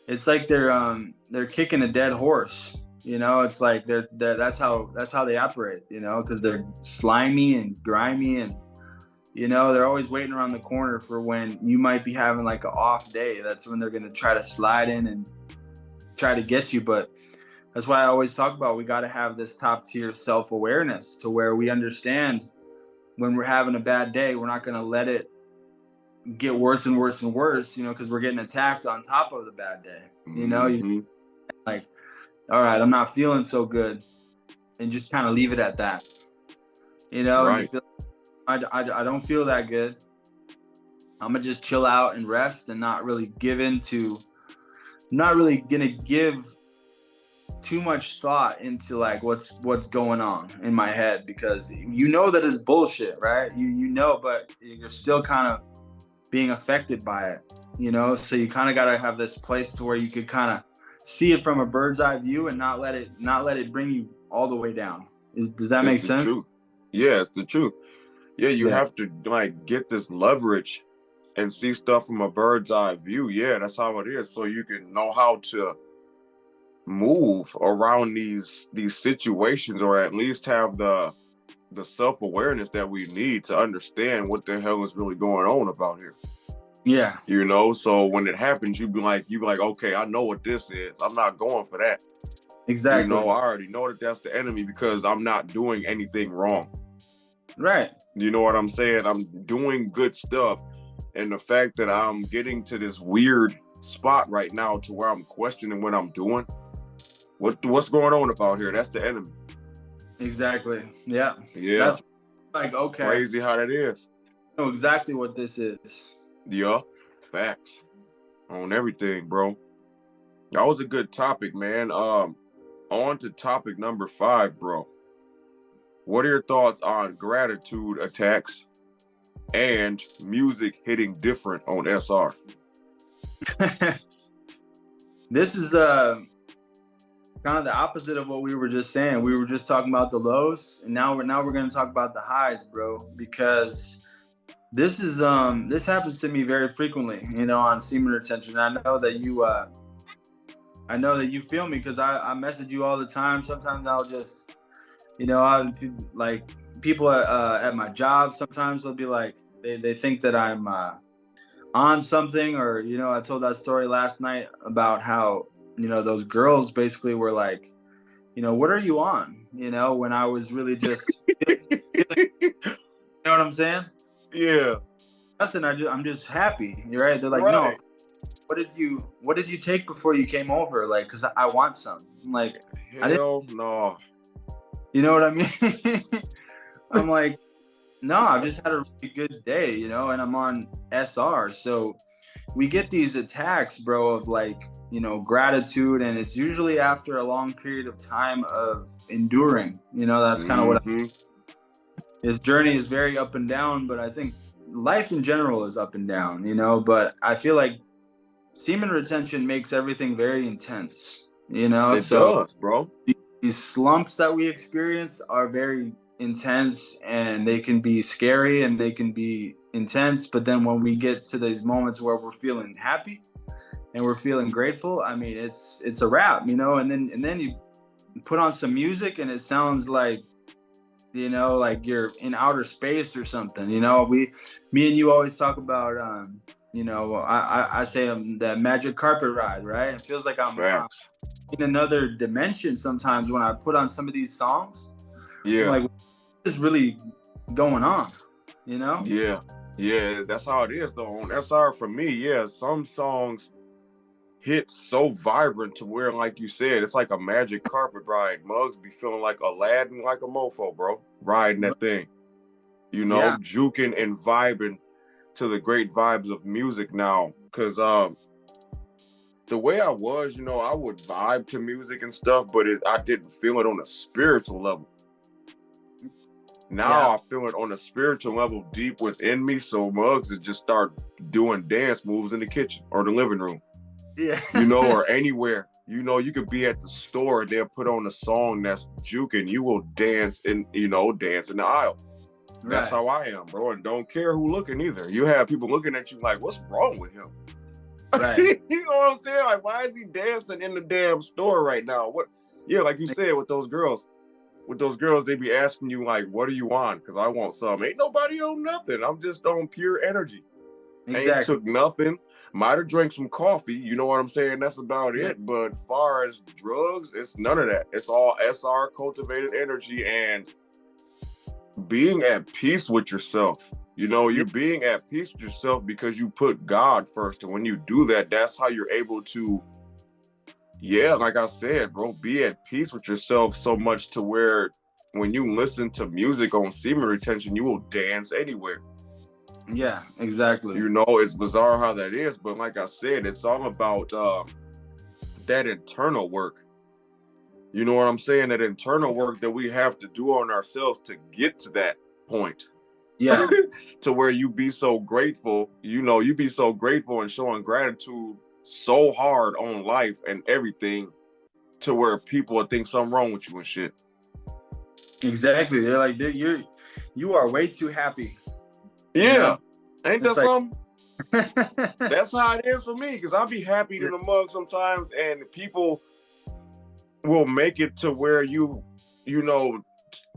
S1: It's like they're kicking a dead horse. It's like that's how they operate, because they're slimy and grimy, and they're always waiting around the corner for when you might be having like an off day. That's when they're going to try to slide in and try to get you. But that's why I always talk about, we got to have this top tier self-awareness to where we understand when we're having a bad day, we're not going to let it get worse and worse and worse, because we're getting attacked on top of the bad day. You like, all right, I'm not feeling so good, and just kind of leave it at that, and
S2: Right.
S1: just be like, I don't feel that good. I'm gonna just chill out and rest and not really not really gonna give too much thought into like what's going on in my head, because that it's bullshit, right? But you're still kind of being affected by it, so you kind of got to have this place to where you could kind of see it from a bird's eye view and not let it bring you all the way down. Does that make sense?
S2: Truth. Yeah, it's the truth. Yeah, you have to like get this leverage and see stuff from a bird's eye view. Yeah, that's how it is. So you can know how to move around these situations, or at least have the self-awareness that we need to understand what the hell is really going on about here.
S1: Yeah.
S2: So when it happens, you be like, okay, I know what this is. I'm not going for that.
S1: Exactly.
S2: I already know that that's the enemy because I'm not doing anything wrong.
S1: Right.
S2: You know what I'm saying? I'm doing good stuff. And the fact that I'm getting to this weird spot right now to where I'm questioning what I'm doing, what's going on about here? That's the enemy.
S1: Exactly. Yeah.
S2: Yeah.
S1: That's like, okay.
S2: Crazy how that is.
S1: I know exactly what this is.
S2: Yeah. Facts. On everything, bro. That was a good topic, man. On to topic number 5, bro. What are your thoughts on gratitude attacks and music hitting different on SR?
S1: This is kind of the opposite of what we were just saying. We were just talking about the lows, and now we're going to talk about the highs, bro, because this happens to me very frequently, on semen retention. I know that you feel me, because I message you all the time. Sometimes I'll just, like people at my job, sometimes they'll be like, they think that I'm on something, or, I told that story last night about how, those girls basically were like, what are you on? When I was really just, you know what I'm saying?
S2: Yeah.
S1: Nothing. I'm just happy. You're right. They're like,
S2: right.
S1: No, what did you take before you came over? Like, cause I want some. I'm like,
S2: hell no.
S1: You know what I mean? I'm like, no, I've just had a really good day, and I'm on SR. So we get these attacks, bro, of like, gratitude. And it's usually after a long period of time of enduring, that's kind of what this journey is very up and down, but I think life in general is up and down, but I feel like semen retention makes everything very intense,
S2: It does, bro.
S1: These slumps that we experience are very intense, and they can be scary and they can be intense. But then when we get to these moments where we're feeling happy and we're feeling grateful, I mean, it's a wrap, and then put on some music and it sounds like, like you're in outer space or something. Me and you always talk about, I say that magic carpet ride, right? It feels like I'm
S2: Facts.
S1: in another dimension sometimes when I put on some of these songs. I'm
S2: Yeah.
S1: like, what is really going on? You know?
S2: Yeah. Yeah. That's how it is though. On SR for me, yeah, some songs hit so vibrant to where, like you said, it's like a magic carpet ride. Muggs be feeling like Aladdin, like a mofo, bro, riding that thing,
S1: Yeah.
S2: juking and vibing to the great vibes of music now. Cause the way I was, I would vibe to music and stuff, but I didn't feel it on a spiritual level. Now
S1: Yeah.
S2: I feel it on a spiritual level deep within me. So Muggs would just start doing dance moves in the kitchen or the living room.
S1: Yeah.
S2: Or anywhere. You could be at the store and they'll put on a song that's juking. You will dance dance in the aisle.
S1: Right.
S2: That's how I am, bro. And don't care who looking either. You have people looking at you like, what's wrong with him?
S1: Right.
S2: You know what I'm saying? Like, why is he dancing in the damn store right now? What? Yeah, like you said with those girls. With those girls, they be asking you like, what do you want? Because I want some. Ain't nobody on nothing. I'm just on pure energy.
S1: Exactly.
S2: Ain't took nothing. Might have drank some coffee. You know what I'm saying? That's about it. But far as drugs, it's none of that. It's all SR, cultivated energy, and being at peace with yourself. You being at peace with yourself because you put God first. And when you do that, that's how you're able to, like I said, bro, be at peace with yourself so much to where when you listen to music on semen retention, you will dance anywhere.
S1: Yeah, exactly.
S2: It's bizarre how that is, but like I said, it's all about that internal work. You know what I'm saying? That internal work that we have to do on ourselves to get to that point.
S1: Yeah.
S2: To where you be so grateful, you be so grateful and showing gratitude so hard on life and everything to where people will think something wrong with you and shit.
S1: Exactly. They're like, you are way too happy.
S2: Yeah. Ain't that
S1: like...
S2: something? That's how it is for me, because I'll be happy in the mug sometimes, and people will make it to where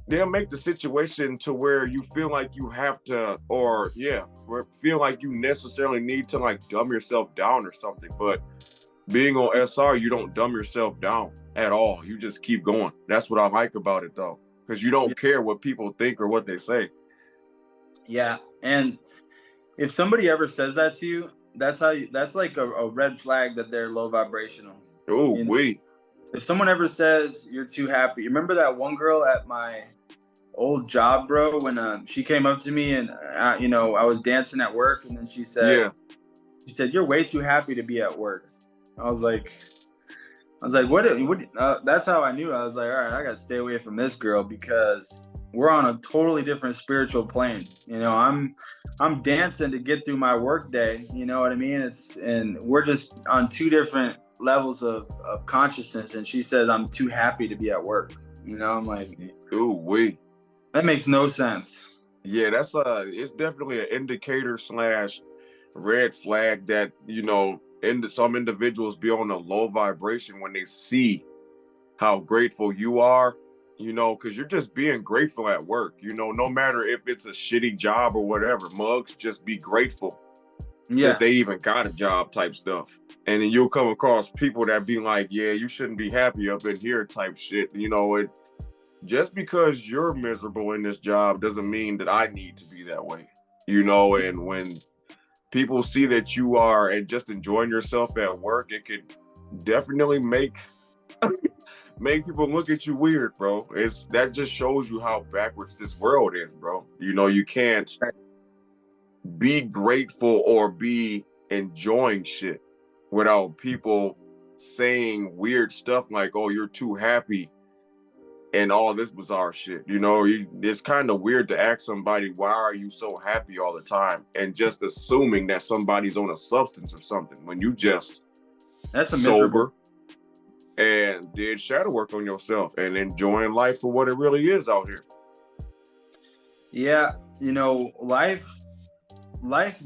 S2: they'll make the situation to where you feel like you have to, or feel like you necessarily need to like dumb yourself down or something. But being on SR, you don't dumb yourself down at all. You just keep going. That's what I like about it though, because you don't care what people think or what they say.
S1: Yeah, and if somebody ever says that to you, that's like a red flag that they're low vibrational.
S2: Oh,
S1: If someone ever says you're too happy, remember that one girl at my old job, bro, when she came up to me and I was dancing at work, and then she said, "You're way too happy to be at work." I was like, what? That's how I knew. I was like, all right, I gotta stay away from this girl because we're on a totally different spiritual plane. I'm dancing to get through my work day. You know what I mean? And we're just on two different levels of consciousness. And she says, I'm too happy to be at work. I'm like,
S2: ooh,
S1: that makes no sense.
S2: Yeah, that's it's definitely an indicator / red flag that, some individuals be on a low vibration when they see how grateful you are, because you're just being grateful at work, no matter if it's a shitty job or whatever. Mugs, just be grateful that they even got a job type stuff. And then you'll come across people that be like, yeah, you shouldn't be happy up in here type shit. Just because you're miserable in this job doesn't mean that I need to be that way, and when people see that you are and just enjoying yourself at work, it could definitely make people look at you weird, bro. That just shows you how backwards this world is, bro. You can't be grateful or be enjoying shit without people saying weird stuff like, oh, you're too happy and all this bizarre shit. It's kind of weird to ask somebody, why are you so happy all the time? And just assuming that somebody's on a substance or something when you just sober and did shadow work on yourself and enjoying life for what it really is out here.
S1: Yeah, life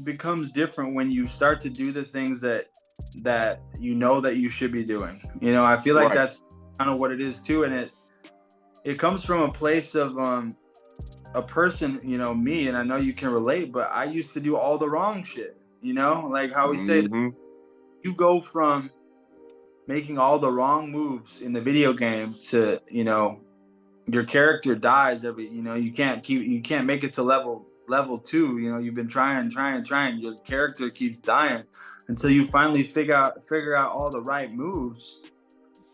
S1: becomes different when you start to do the things that that you should be doing. I feel like kind of what it is too. And it comes from a place of a person, me, and I know you can relate, but I used to do all the wrong shit, like how we say that
S2: Mm-hmm.
S1: you go from making all the wrong moves in the video game to, your character dies you can't make it to level 2. You've been trying, your character keeps dying until you finally figure out all the right moves,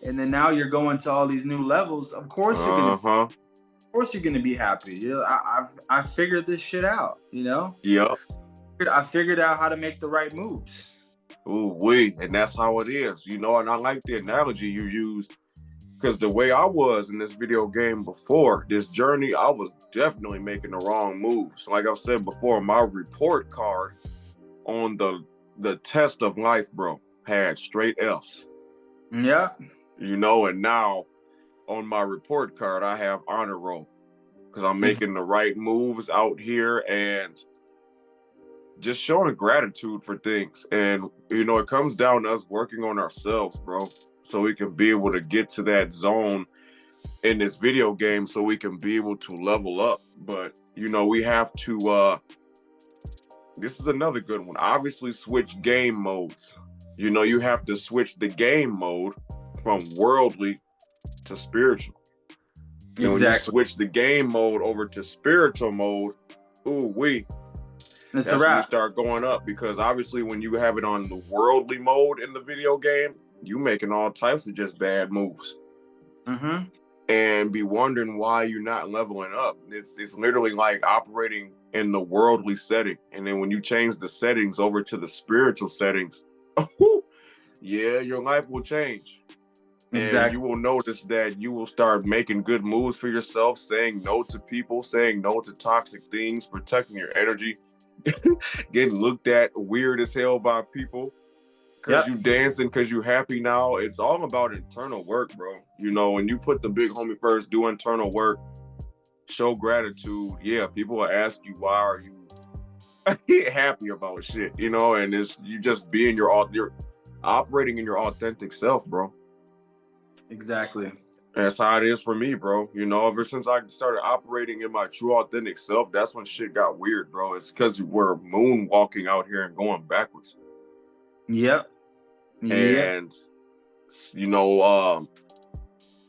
S1: and then now you're going to all these new levels. Of course you're gonna be happy. I figured this shit out.
S2: Yep.
S1: I figured out how to make the right moves.
S2: And that's how it is, and I like the analogy you used, because the way I was in this video game before this journey, I was definitely making the wrong moves. Like I said before, my report card on the test of life, bro, had straight F's.
S1: Yeah.
S2: And now on my report card, I have honor roll, because I'm making the right moves out here and just showing gratitude for things. And, it comes down to us working on ourselves, bro, so we can be able to get to that zone in this video game so we can be able to level up. But, we have to, this is another good one. Obviously, switch game modes. You have to switch the game mode from worldly to spiritual.
S1: Exactly.
S2: When you switch the game mode over to spiritual mode, that's when you start going up, because obviously when you have it on the worldly mode in the video game, you making all types of just bad moves.
S1: Mm-hmm.
S2: And be wondering why you're not leveling up. It's literally like operating in the worldly setting. And then when you change the settings over to the spiritual settings, yeah, your life will change. Exactly. And you will notice that you will start making good moves for yourself, saying no to people, saying no to toxic things, protecting your energy, getting looked at weird as hell by people because you dancing, because you happy now. It's all about internal work, bro. When you put the big homie first, do internal work, show gratitude. Yeah, people will ask you, why are you happy about shit, and it's you just being you're operating in your authentic self, bro.
S1: Exactly.
S2: That's how it is for me, bro. Ever since I started operating in my true authentic self, that's when shit got weird, bro. It's because we're moonwalking out here and going backwards.
S1: Yep.
S2: And,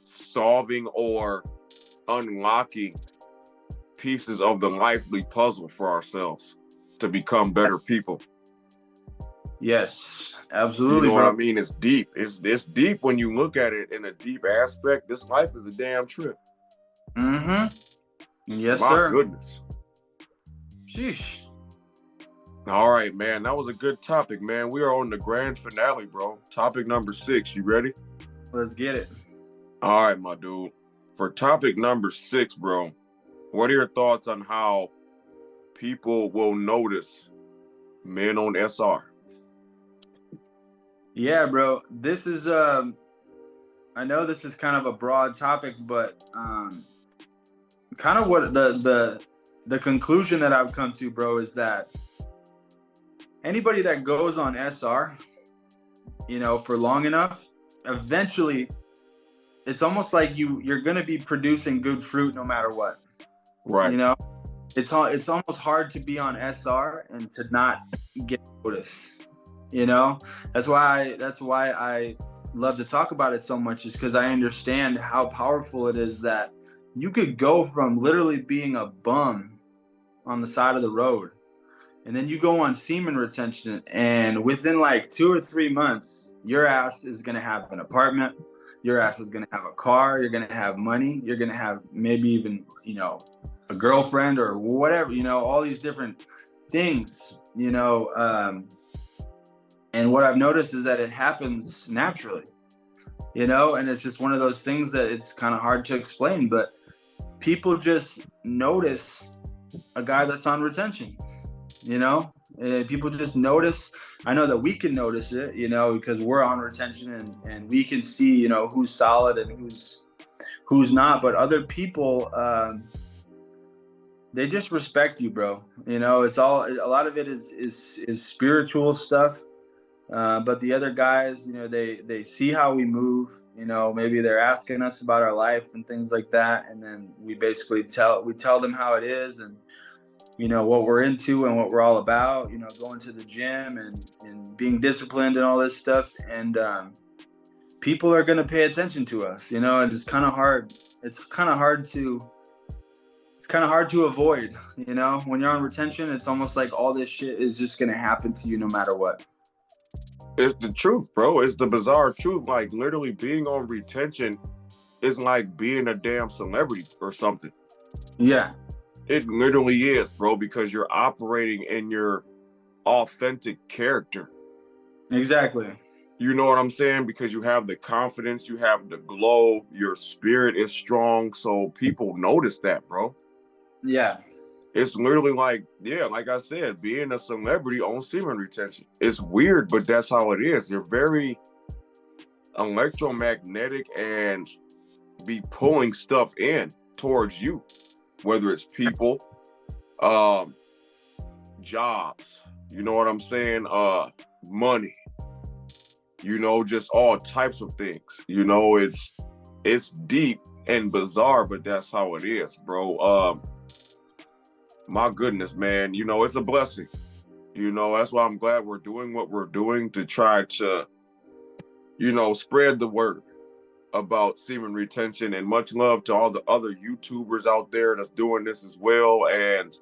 S2: solving or unlocking pieces of the lively puzzle for ourselves to become better people.
S1: Yes, absolutely.
S2: You know what I mean? It's deep. It's deep when you look at it in a deep aspect. This life is a damn trip.
S1: Mm-hmm. Yes,
S2: My
S1: sir.
S2: goodness.
S1: Sheesh.
S2: All right, man. That was a good topic, man. We are on the grand finale, bro. Topic number 6. You ready?
S1: Let's get it.
S2: All right, my dude. For topic number 6, bro, what are your thoughts on how people will notice men on SR?
S1: Yeah, bro. This is I know this is kind of a broad topic, but kind of what the conclusion that I've come to, bro, is that anybody that goes on SR, for long enough, eventually it's almost like you're going to be producing good fruit no matter what.
S2: Right.
S1: It's almost hard to be on SR and to not get noticed. That's why I love to talk about it so much, is because I understand how powerful it is that you could go from literally being a bum on the side of the road, and then you go on semen retention, and within like 2 or 3 months, your ass is going to have an apartment, your ass is going to have a car, you're going to have money, you're going to have maybe even, a girlfriend or whatever, all these different things, and what I've noticed is that it happens naturally, and it's just one of those things that it's kind of hard to explain, but people just notice a guy that's on retention, and people just notice. I know that we can notice it, because we're on retention and we can see, who's solid and who's not, but other people, they just respect you, bro. It's all, a lot of it is spiritual stuff. But the other guys, they see how we move. Maybe they're asking us about our life and things like that, and then we basically tell them how it is, and what we're into and what we're all about. Going to the gym and being disciplined and all this stuff, and people are gonna pay attention to us. And it's kind of hard. It's kind of hard to avoid. When you're on retention, it's almost like all this shit is just gonna happen to you no matter what.
S2: It's the truth, bro. It's the bizarre truth. Like, literally being on retention is like being a damn celebrity or something.
S1: Yeah.
S2: It literally is, bro, because you're operating in your authentic character.
S1: Exactly.
S2: You know what I'm saying? Because you have the confidence, you have the glow, your spirit is strong, so people notice that, bro.
S1: Yeah.
S2: It's literally like, like I said, being a celebrity on semen retention. It's weird, but that's how it is. You're very electromagnetic and be pulling stuff in towards you, whether it's people, jobs, you know what I'm saying? Money, just all types of things. It's deep and bizarre, but that's how it is, bro. My goodness, man, it's a blessing. That's why I'm glad we're doing what we're doing to try to, spread the word about semen retention, and much love to all the other YouTubers out there that's doing this as well. And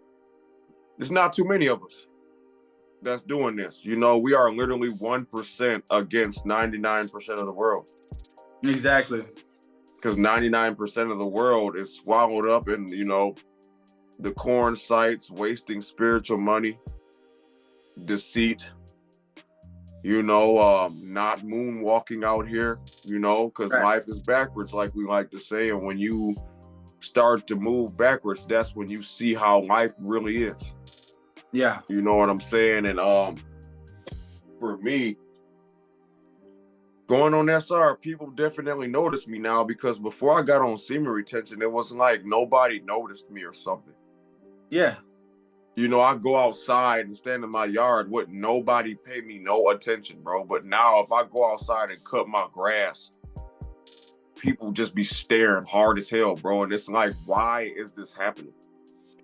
S2: there's not too many of us that's doing this. We are literally 1% against 99% of the world.
S1: Exactly.
S2: Because 99% of the world is swallowed up in, the corn sites, wasting spiritual money, deceit, not moonwalking out here, because
S1: Right.
S2: life is backwards, like we like to say. And when you start to move backwards, that's when you see how life really is.
S1: Yeah.
S2: You know what I'm saying? And for me, going on SR, people definitely notice me now, because before I got on semen retention, it wasn't like nobody noticed me or something.
S1: Yeah.
S2: I go outside and stand in my yard, wouldn't nobody pay me no attention, bro. But now if I go outside and cut my grass, people just be staring hard as hell, bro. And it's like, why is this happening?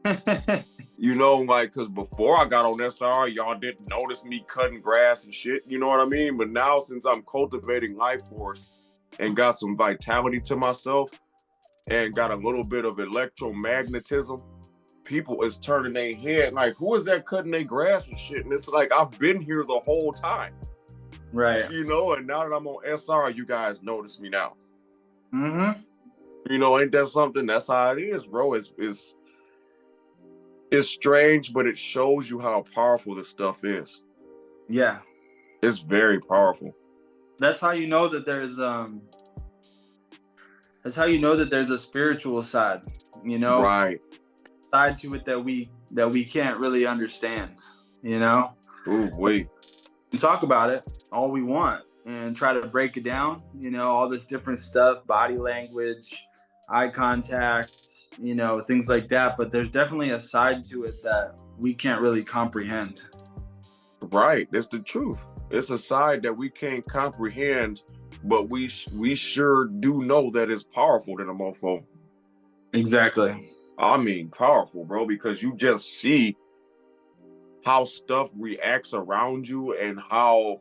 S2: Because before I got on SR, y'all didn't notice me cutting grass and shit, you know what I mean? But now, since I'm cultivating life force and got some vitality to myself and got a little bit of electromagnetism, people is turning their head like, who is that cutting their grass and shit? And it's like, I've been here the whole time.
S1: Right.
S2: And now that I'm on SR, you guys notice me now.
S1: Mm-hmm.
S2: Ain't that something? That's how it is, bro. It's strange, but it shows you how powerful this stuff is.
S1: Yeah.
S2: It's very powerful.
S1: That's how you know that there's a spiritual side,
S2: Right.
S1: side to it that we can't really understand,
S2: Ooh, wait.
S1: and talk about it all we want and try to break it down, all this different stuff, body language, eye contact, things like that. But there's definitely a side to it that we can't really comprehend.
S2: Right. That's the truth. It's a side that we can't comprehend, but we sure do know that it's powerful than a mofo.
S1: Exactly.
S2: I mean, powerful, bro, because you just see how stuff reacts around you and how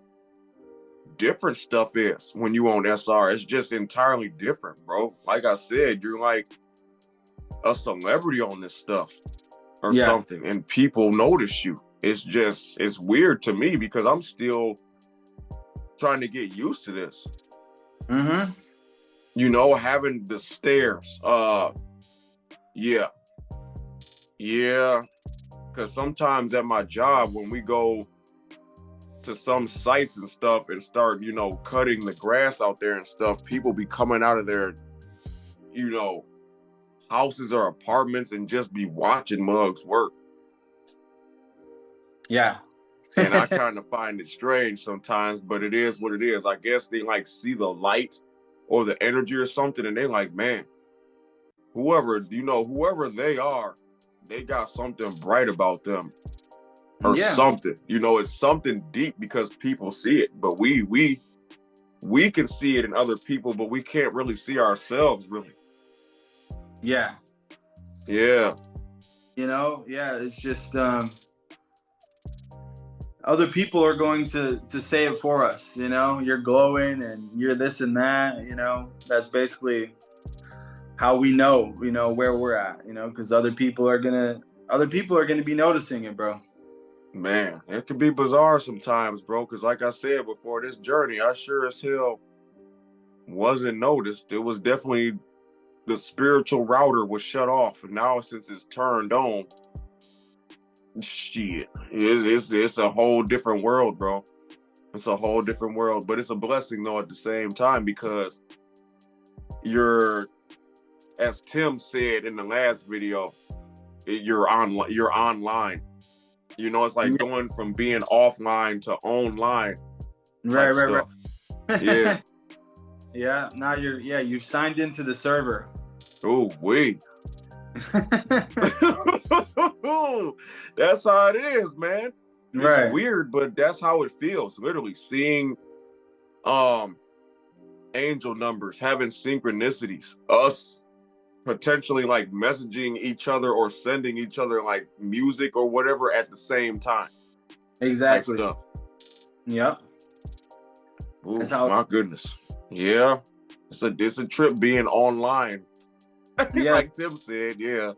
S2: different stuff is when you on SR. It's just entirely different, bro. Like I said, you're like a celebrity on this stuff or something, and people notice you. It's weird to me because I'm still trying to get used to this.
S1: Mm-hmm.
S2: Having the stairs. Yeah. Because sometimes at my job, when we go to some sites and stuff and start, cutting the grass out there and stuff, people be coming out of their, houses or apartments and just be watching mugs work.
S1: Yeah.
S2: And I kind of find it strange sometimes, but it is what it is. I guess they like see the light or the energy or something, and they like, man, whoever they are, they got something bright about them. or
S1: Yeah.
S2: something. You know, it's something deep because people see it, but we can see it in other people, but we can't really see ourselves really.
S1: Yeah.
S2: Yeah.
S1: You know, yeah, it's just other people are going to say it for us, you know. You're glowing and you're this and that, you know. That's basically how we know, you know, where we're at, you know, because other people are gonna be noticing it, bro.
S2: Man, it can be bizarre sometimes, bro, because like I said before, this journey, I sure as hell wasn't noticed. It was definitely the spiritual router was shut off, and now since it's turned on, shit, it's a whole different world, bro. It's a whole different world, but it's a blessing though at the same time because you're, as Tim said in the last video, you're online. You're online. You know, it's like going from being offline to online type
S1: Right.
S2: Yeah.
S1: Yeah. Now you've signed into the server.
S2: Oh, wait. That's how it is, man. It's
S1: Right.
S2: weird, but that's how it feels. Literally seeing angel numbers, having synchronicities, us potentially like messaging each other or sending each other like music or whatever at the same time.
S1: Exactly.
S2: Type stuff.
S1: Yep.
S2: Ooh, my goodness. Yeah. It's a trip being online.
S1: Yeah.
S2: Like Tim said, yeah.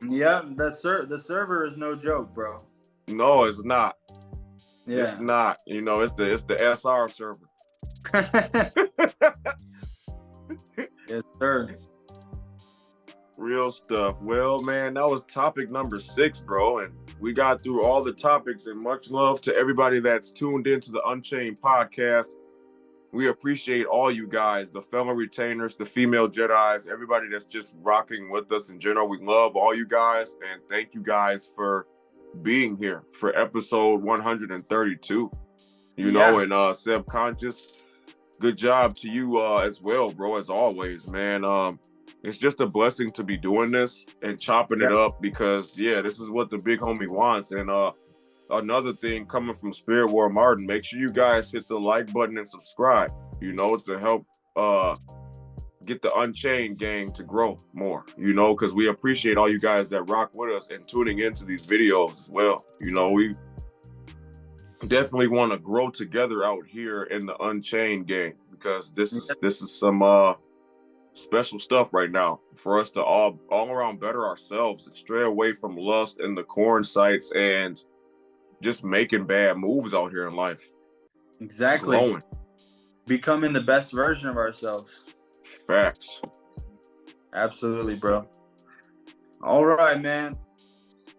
S1: Yeah, the server is no joke, bro.
S2: No, it's not.
S1: Yeah.
S2: It's not. You know, it's the SR server.
S1: Yes, sir.
S2: Real stuff. Well, man, that was topic number 6, bro. And we got through all the topics, and much love to everybody that's tuned into the Unchained podcast. We appreciate all you guys, the fellow retainers, the female Jedis, everybody that's just rocking with us in general. We love all you guys, and thank you guys for being here for episode 132. You know, and Subconscious, good job to you as well, bro, as always, man. It's just a blessing to be doing this and chopping it up because, this is what the big homie wants. And another thing coming from Spirit War Martin, make sure you guys hit the like button and subscribe, you know, to help get the Unchained gang to grow more, you know, because we appreciate all you guys that rock with us and tuning into these videos as well. You know, we definitely want to grow together out here in the Unchained gang because this is some special stuff right now for us to all around better ourselves and stray away from lust and the corn sites and just making bad moves out here in life.
S1: Exactly.
S2: Glowing.
S1: Becoming the best version of ourselves.
S2: Facts.
S1: Absolutely, bro. All right, man.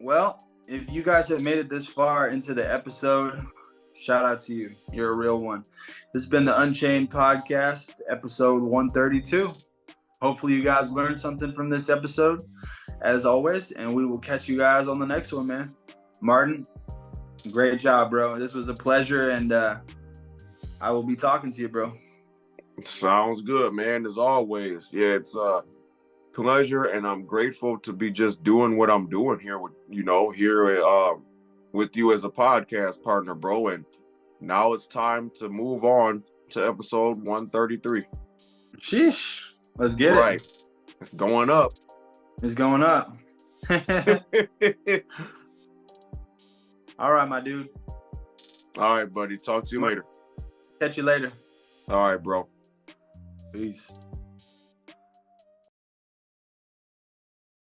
S1: Well, if you guys have made it this far into the episode, shout out to you. You're a real one. This has been the Unchained podcast, episode 132. Hopefully you guys learned something from this episode, as always, and we will catch you guys on the next one, man. Martin, great job, bro. This was a pleasure, and I will be talking to you, bro.
S2: Sounds good, man, as always. Yeah, it's a pleasure, and I'm grateful to be just doing what I'm doing here with, you know, with you as a podcast partner, bro. And now it's time to move on to episode 133.
S1: Sheesh. Let's get
S2: it. It's going up.
S1: It's going up. All right, my dude.
S2: All right, buddy. Talk to you later.
S1: Catch you later.
S2: All right, bro.
S1: Peace.